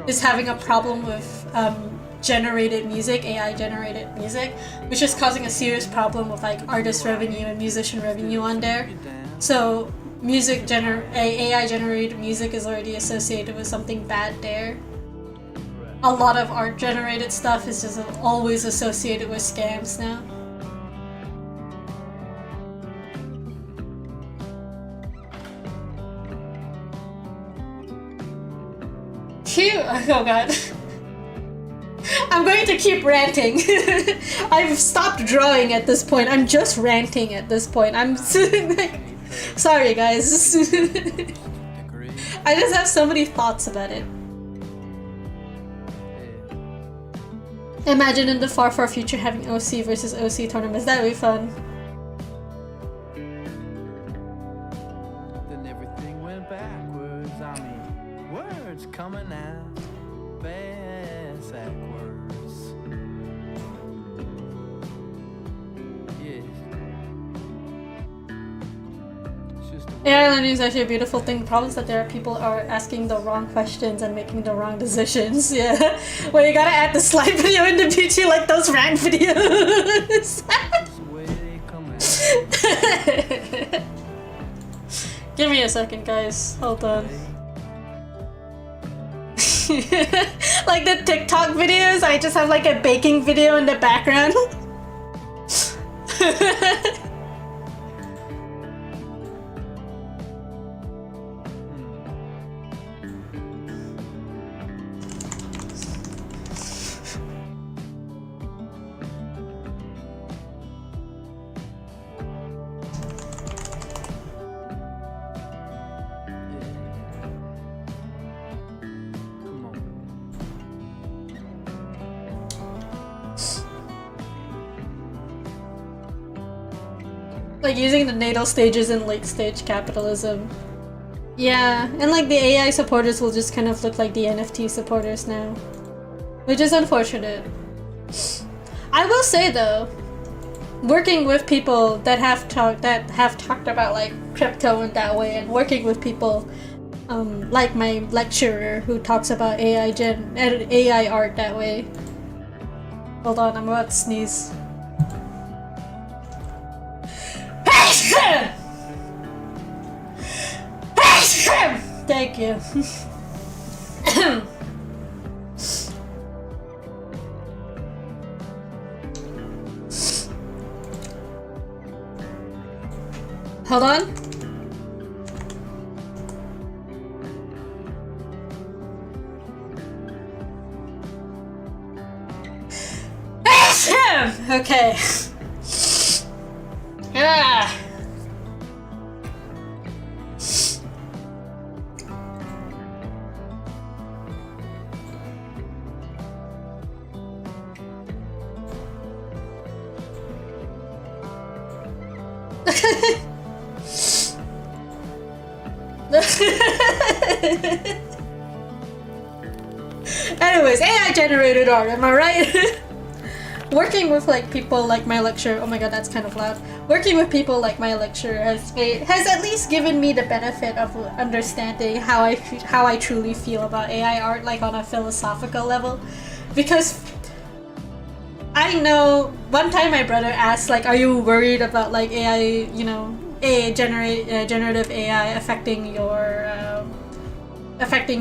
is having a problem with generated music, AI generated music, which is causing a serious problem with like artist revenue and musician revenue on there. So AI generated music is already associated with something bad there. A lot of art generated stuff is just always associated with scams now. Phew! Oh god. I'm going to keep ranting. I've stopped drawing at this point. I'm just ranting at this point. I'm like, sorry guys. I just have so many thoughts about it. Imagine in the far future having OC versus OC tournaments. That would be fun. Then everything went backwards. I mean, words coming out backwards. Yes. AI learning is actually a beautiful thing. The problem is that there are people are asking the wrong questions and making the wrong decisions. Yeah. Well, you gotta add the slide video in the BG like those rant videos. Give me a second, guys. Hold on. Like the TikTok videos, I just have like a baking video in the background. Like using the natal stages in late stage capitalism. Yeah, and like the AI supporters will just kind of look like the NFT supporters now, which is unfortunate. I will say though, working with people that have talked about like crypto in that way, and working with people like my lecturer who talks about AI art that way. Hold on, I'm about to sneeze. Thank you. Hold on. Okay. Ah. Anyways, AI generated art, am I right? Working with like people like my lecturer, oh my god, that's kind of loud. Working with people like my lecturer has at least given me the benefit of understanding how I truly feel about AI art, like on a philosophical level, because I know one time my brother asked, like, are you worried about like AI, you know, generative AI affecting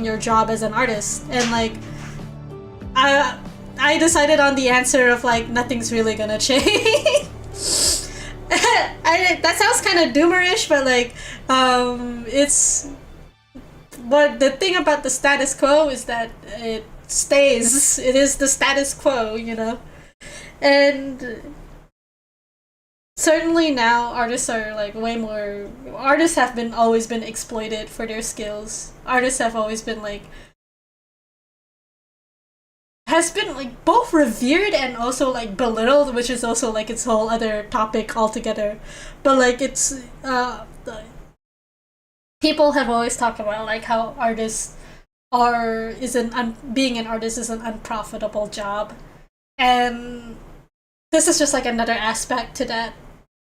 your job as an artist, and like I decided on the answer of like nothing's really gonna change. That sounds kind of doomerish, but like it's what the thing about the status quo is that it stays. It is the status quo, you know, and certainly now artists are like way more. Artists have always been exploited for their skills. Artists have always been like has been like both revered and also like belittled, which is also like its whole other topic altogether. But like it's people have always talked about like how artists being an artist is an unprofitable job, and this is just like another aspect to that,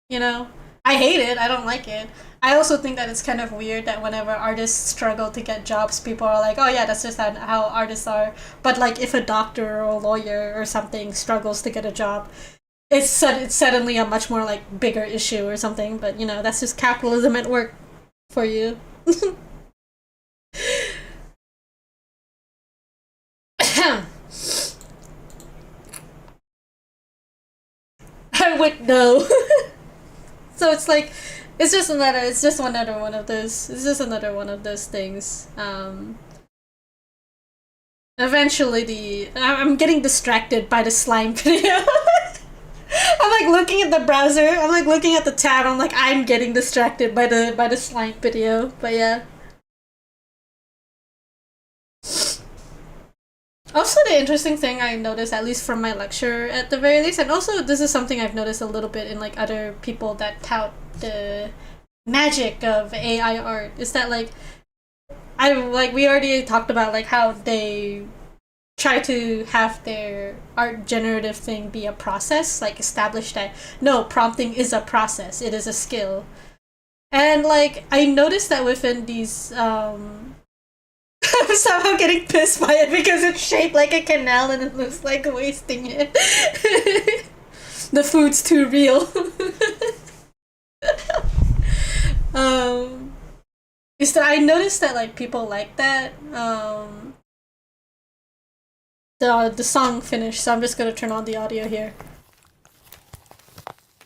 you know. I hate it. I don't like it. I also think that it's kind of weird that whenever artists struggle to get jobs, people are like, oh yeah, that's just how artists are. But like if a doctor or a lawyer or something struggles to get a job, it's suddenly a much more like bigger issue or something. But you know, that's just capitalism at work for you. I would know. So it's like it's just another one of those things. Eventually I'm getting distracted by the slime video. I'm like looking at the browser, I'm like looking at the tab, I'm like I'm getting distracted by the slime video. But yeah. Also, the interesting thing I noticed, at least from my lecture at the very least, and also this is something I've noticed a little bit in like other people that tout the magic of AI art, is that like we already talked about like how they try to have their art generative thing be a process, like establish that no, prompting is a process, it is a skill. And like I noticed that within these I'm somehow getting pissed by it because it's shaped like a canal and it looks like wasting it. The food's too real. Is that I noticed that like people like that. The song finished, so I'm just gonna turn on the audio here.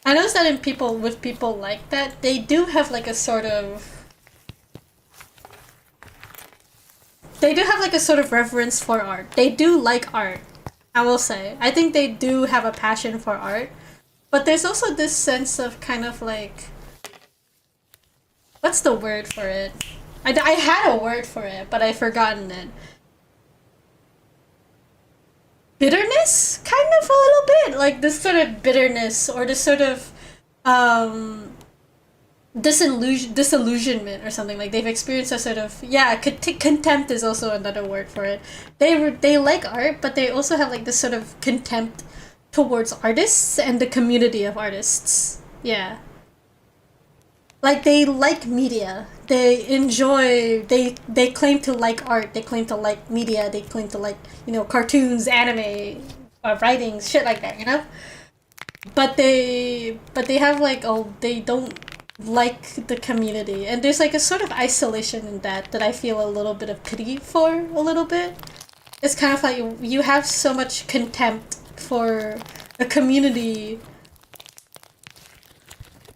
I noticed that with people like that, they do have like a sort of reverence for art. They do like art, I will say. I think they do have a passion for art. But there's also this sense of kind of like... What's the word for it? I had a word for it, but I've forgotten it. Bitterness? Kind of a little bit. Like this sort of bitterness or this sort of... disillusionment or something. Like they've experienced a sort of contempt is also another word for it. They like art, but they also have like this sort of contempt towards artists and the community of artists. Yeah, like they like media, they enjoy, they claim to like art, they claim to like media, they claim to like, you know, cartoons, anime, writing, shit like that, you know. But they have like they don't like the community, and there's like a sort of isolation in that I feel a little bit of pity for a little bit. It's kind of like you have so much contempt for a community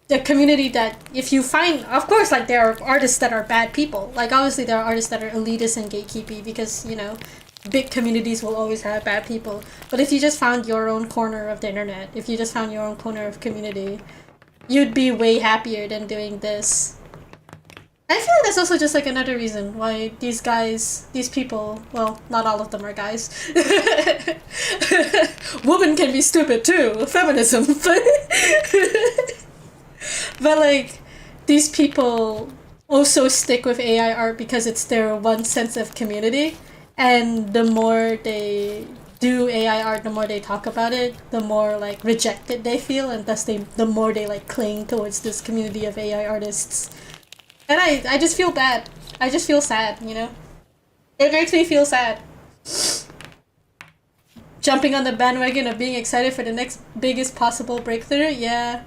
that if you find, of course, like there are artists that are bad people, like obviously there are artists that are elitist and gatekeepy because, you know, big communities will always have bad people. But if you just found your own corner of the internet, if you just found your own corner of community, you'd be way happier than doing this. I feel like that's also just like another reason why these guys, these people, well, not all of them are guys. Women can be stupid too, feminism. But like, these people also stick with AI art because it's their one sense of community. And the more they do AI art, the more they talk about it, the more like rejected they feel, and thus the more they like cling towards this community of AI artists. And I just feel bad. I just feel sad, you know? It makes me feel sad. Jumping on the bandwagon of being excited for the next biggest possible breakthrough, yeah.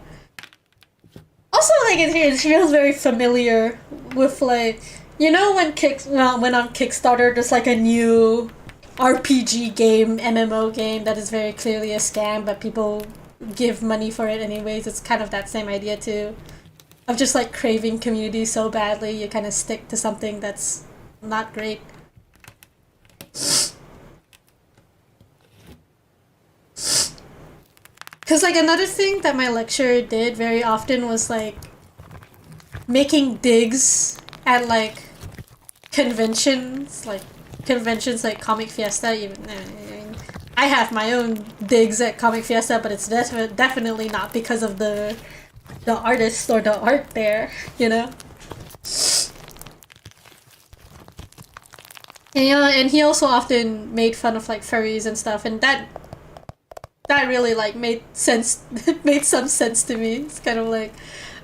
Also, like, it feels very familiar with, like, you know when when on Kickstarter there's like a new RPG game, MMO game that is very clearly a scam, but people give money for it anyways. It's kind of that same idea too. Of just like craving community so badly, you kind of stick to something that's not great. Cause like another thing that my lecturer did very often was like making digs at like conventions like Comic Fiesta. Even I have my own digs at Comic Fiesta, but it's definitely not because of the artist or the art there, you know? And, you know, and he also often made fun of like furries and stuff, and that really like made sense made some sense to me. It's kind of like,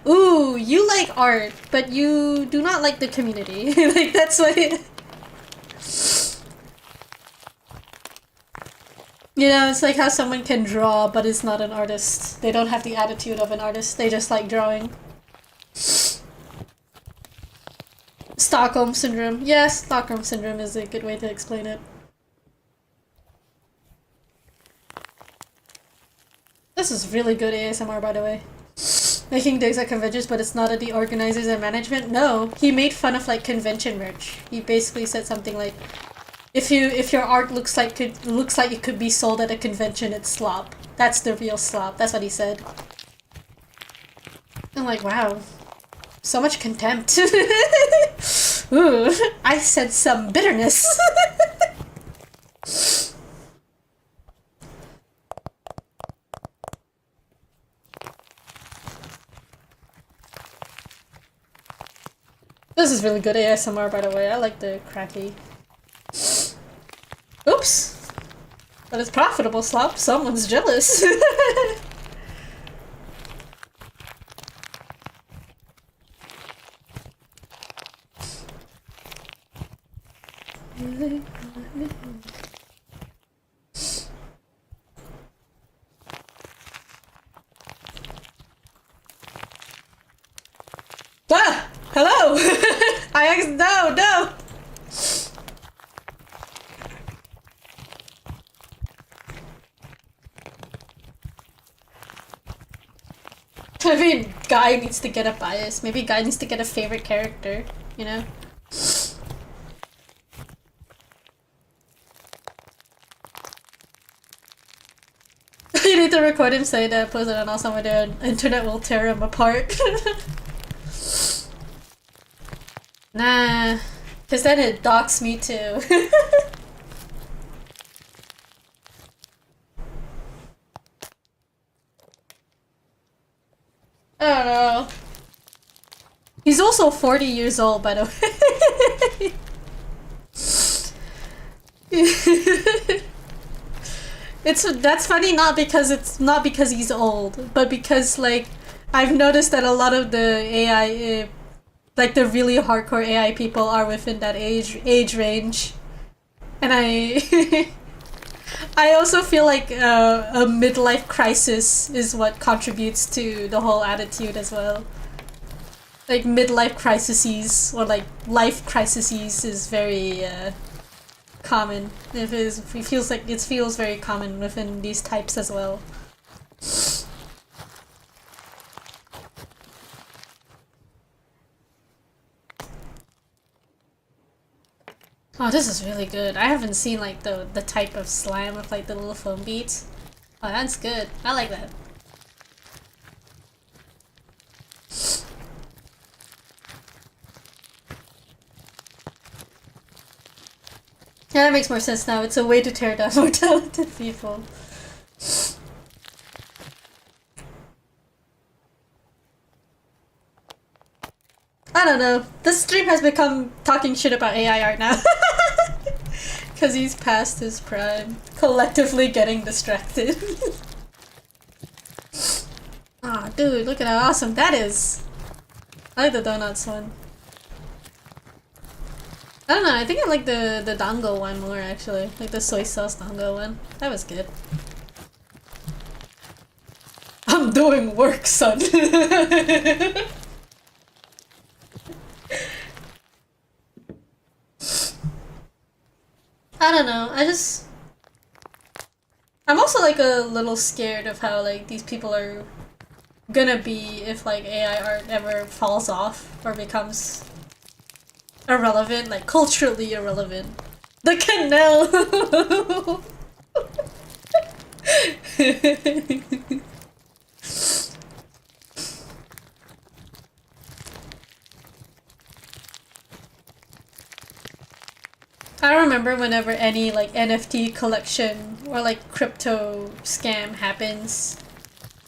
ooh, you like art, but you do not like the community. Like that's what it... You know, it's like how someone can draw but is not an artist. They don't have the attitude of an artist, they just like drawing. Stockholm Syndrome. Yes, Stockholm Syndrome is a good way to explain it. This is really good ASMR, by the way. Making digs at conventions, but it's not at the organizers and management? No, he made fun of like convention merch. He basically said something like, if your art looks like it could be sold at a convention, it's slop. That's the real slop. That's what he said. I'm like, wow, so much contempt. Ooh, I said some bitterness. This is really good ASMR, by the way. I like the cracky. Oops! But it's profitable, slop. Someone's jealous. Ah! Hello! No! I mean, Guy needs to get a bias. Maybe Guy needs to get a favorite character, you know? You need to record him say that, post it on all somewhere, the internet will tear him apart. Nah, cause then it docks me too. I don't know. He's also 40 years old, by the way. That's funny not because he's old, but because like I've noticed that a lot of the AI, like the really hardcore AI people, are within that age range, and I I also feel like a midlife crisis is what contributes to the whole attitude as well. Like midlife crises or like life crises is very common. It feels very common within these types as well. Oh, this is really good. I haven't seen like the type of slime with like the little foam beads. Oh, that's good. I like that. Yeah, that makes more sense now. It's a way to tear down more talented people. I don't know. This stream has become talking shit about AI art now. Because he's past his prime. Collectively getting distracted. Ah, oh, dude, look at how awesome that is. I like the donuts one. I don't know, I think I like the dango one more actually. Like the soy sauce dango one. That was good. I'm doing work, son. I don't know, I'm also like a little scared of how like these people are gonna be if like AI art ever falls off or becomes irrelevant, like culturally irrelevant. The canal! I remember whenever any like NFT collection or like crypto scam happens,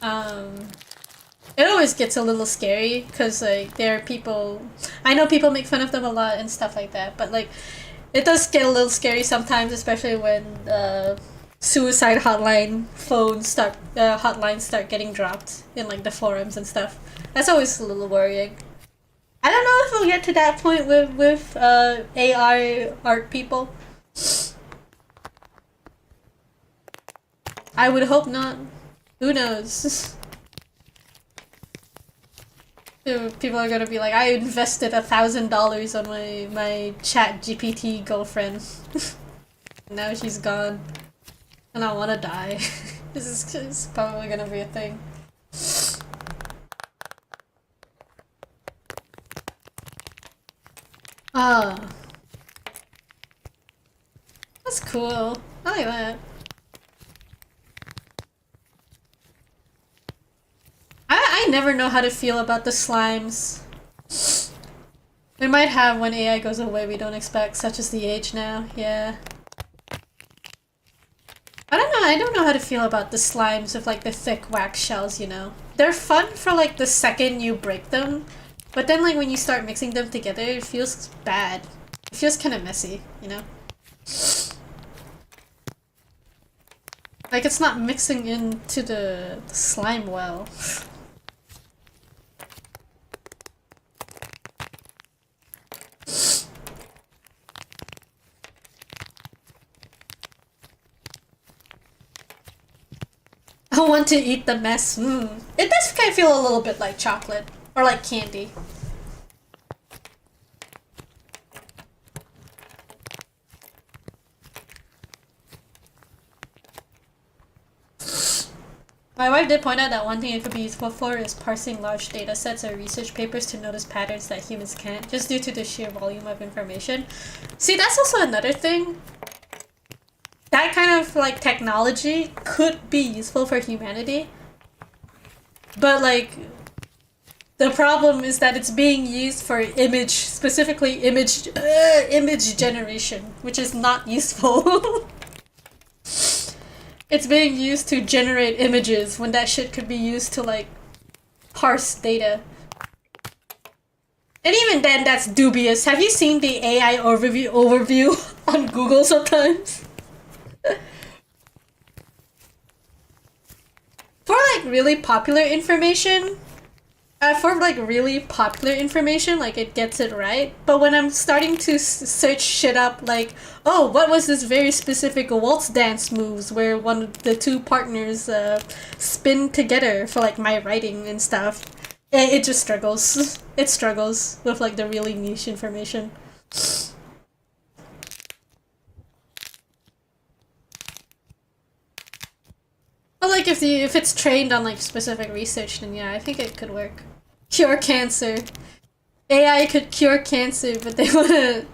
it always gets a little scary because like there are people, I know people make fun of them a lot and stuff like that, but like it does get a little scary sometimes, especially when suicide hotline hotlines start getting dropped in like the forums and stuff. That's always a little worrying. I don't know if we'll get to that point with AI art people. I would hope not. Who knows? People are gonna be like, I invested $1,000 on my chat GPT girlfriend. Now she's gone. And I wanna die. This is probably gonna be a thing. Ah. That's cool. I like that. I never know how to feel about the slimes. We might have when AI goes away we don't expect, such as the age now, yeah. I don't know how to feel about the slimes with like the thick wax shells, you know. They're fun for like the second you break them, but then like when you start mixing them together it feels bad. It feels kind of messy, you know. Like it's not mixing into the slime well. I want to eat the mess. It does kind of feel a little bit like chocolate. Or like candy. My wife did point out that one thing it could be useful for is parsing large data sets or research papers to notice patterns that humans can't, just due to the sheer volume of information. See, that's also another thing. That kind of like technology could be useful for humanity, but like the problem is that it's being used for specifically image generation, which is not useful. It's being used to generate images when that shit could be used to like parse data. And even then that's dubious. Have you seen the AI overview on Google sometimes? For like really popular information, like it gets it right. But when I'm starting to search shit up, like, oh, what was this very specific waltz dance moves where one of the two partners spin together for like my writing and stuff, it just struggles. It struggles with like the really niche information. But like if it's trained on like specific research, then yeah, I think it could work. Cure cancer. AI could cure cancer, but they wanna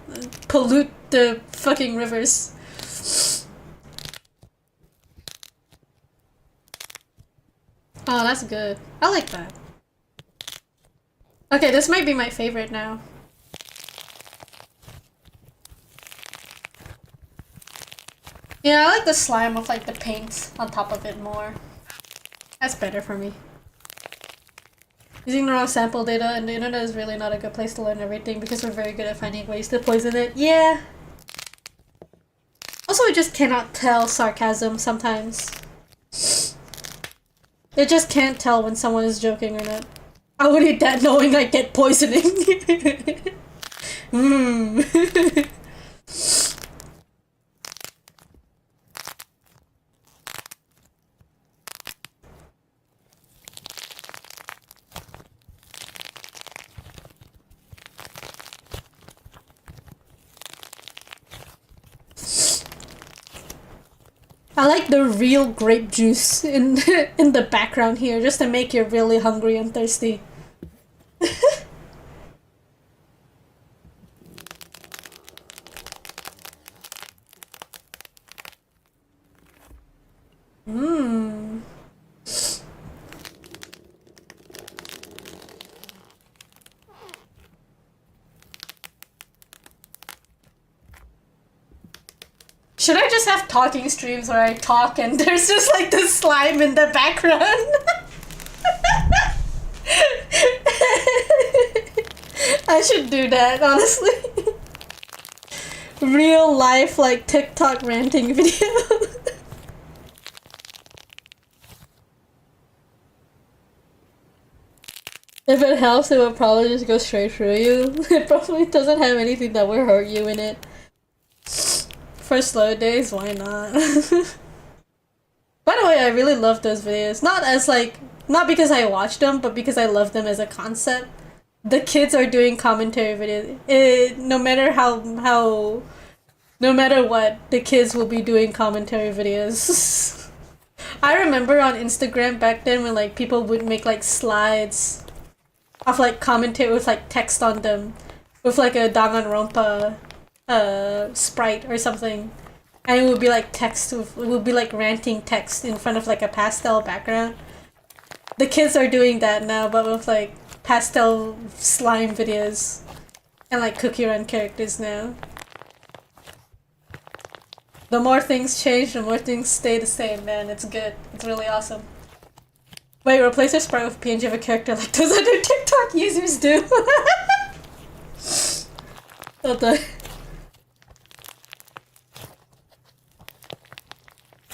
pollute the fucking rivers. Oh, that's good. I like that. Okay, this might be my favorite now. Yeah, I like the slime with like the paint on top of it more. That's better for me. Using the wrong sample data and the internet is really not a good place to learn everything because we're very good at finding ways to poison it. Yeah. Also, we just cannot tell sarcasm sometimes. They just can't tell when someone is joking or not. I would eat that knowing I get poisoning. Mmm. I like the real grape juice in in the background here, just to make you really hungry and thirsty. Mmm. Should I just have talking streams where I talk and there's just like the slime in the background? I should do that, honestly. Real life, like TikTok ranting video. If it helps, it would probably just go straight through you. It probably doesn't have anything that would hurt you in it. For slow days, why not? By the way, I really love those videos. Not because I watch them, but because I love them as a concept. The kids are doing commentary videos. No matter what, the kids will be doing commentary videos. I remember on Instagram back then when like people would make like slides of like commentary with like text on them, with like a Danganronpa sprite or something, and it would be like it would be like ranting text in front of like a pastel background. The kids are doing that now, but with like pastel slime videos and like Cookie Run characters now. The more things change, the more things stay the same, man. It's good. It's really awesome. Wait, replace your sprite with PNG of a character like those other TikTok users do. What the?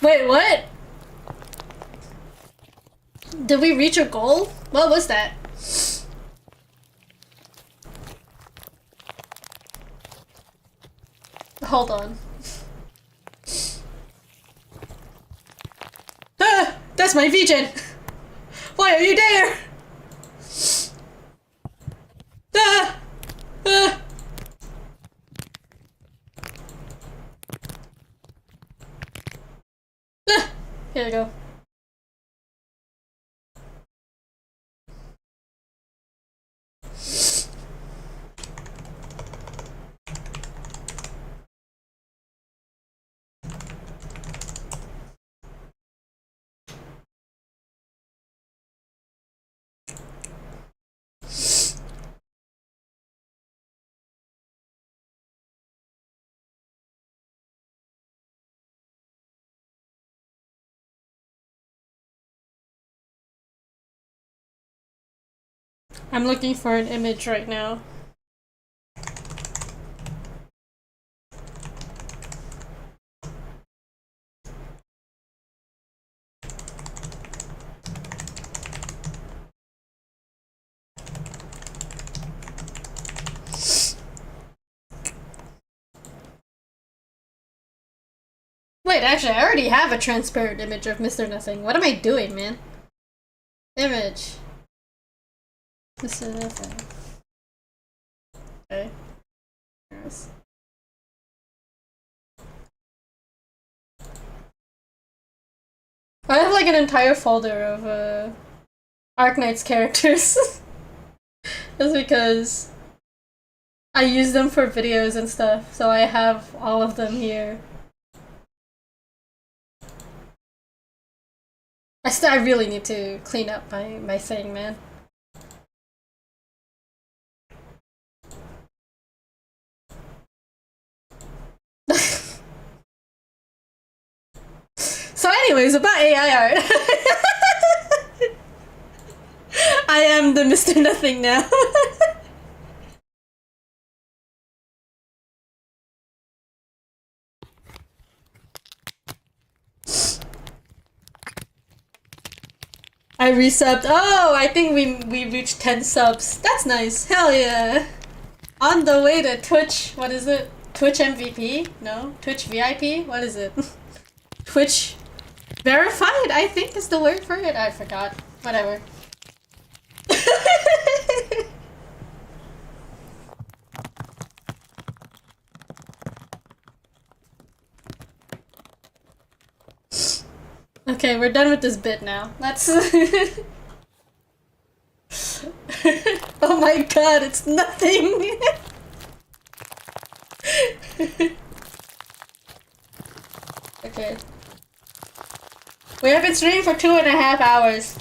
Wait, what? Did we reach a goal? What was that? Hold on. Ah! That's my VGen! Why are you there? Ah! Ah! Ah! Here we go. I'm looking for an image right now. Wait, actually, I already have a transparent image of Mr. Nothing. What am I doing, man? Image. Mr. Nothing. Okay. Yes. I have like an entire folder of Arknight's characters. Just because I use them for videos and stuff, so I have all of them here. I really need to clean up my thing, man. So anyways, about AI art. I am the Mr. Nothing now. I resubbed. Oh, I think we reached 10 subs. That's nice. Hell yeah. On the way to Twitch. What is it? Twitch MVP? No? Twitch VIP? What is it? Twitch verified, I think is the word for it. I forgot. Whatever. Okay, we're done with this bit now. Let's... Oh my god, it's nothing! Okay. We have been streaming for 2.5 hours.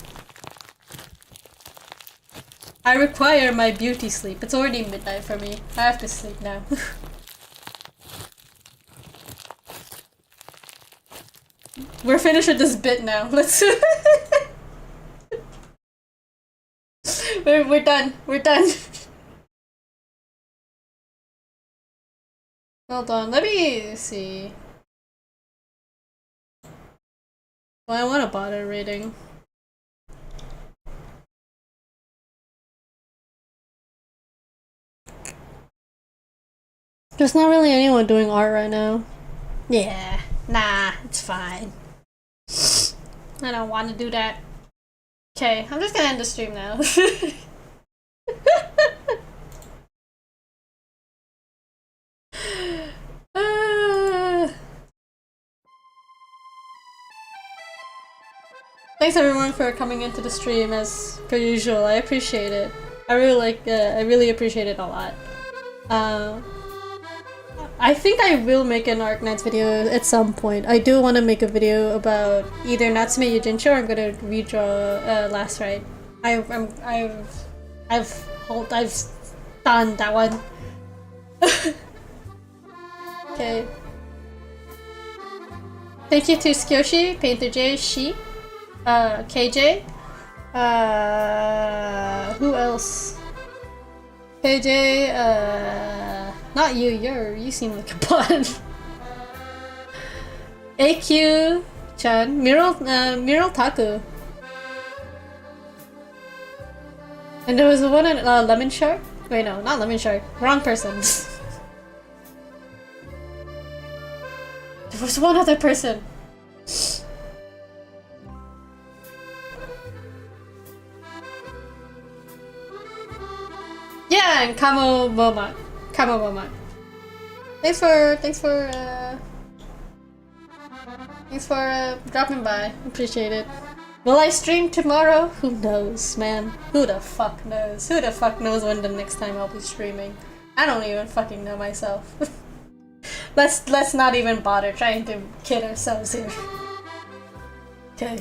I require my beauty sleep. It's already midnight for me. I have to sleep now. We're finished with this bit now. Let's... we're done. We're done. Hold on, let me see. Well, I want to bother reading. There's not really anyone doing art right now. Yeah, nah, it's fine. I don't want to do that. Okay, I'm just gonna end the stream now. Thanks everyone for coming into the stream as per usual. I appreciate it. I really appreciate it a lot. I think I will make an Arc Knights video at some point. I do want to make a video about either Natsume Yujincho or I'm gonna redraw Last Ride. I've done that one. Okay. Thank you to Skyoshi, Painter J, Shi, KJ, who else? KJ, not you, you seem like a bot. AQ-chan, Miral Taku. And there was one in Lemon Shark? Wait, no, not Lemon Shark. Wrong person. There was one other person. Yeah, and Kamo Momat. Thanks for dropping by. Appreciate it. Will I stream tomorrow? Who knows, man? Who the fuck knows? Who the fuck knows when the next time I'll be streaming? I don't even fucking know myself. Let's not even bother trying to kid ourselves here. Okay.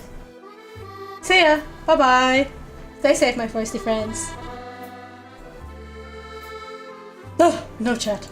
See ya. Bye bye. Stay safe, my feisty friends. Oh, no chat.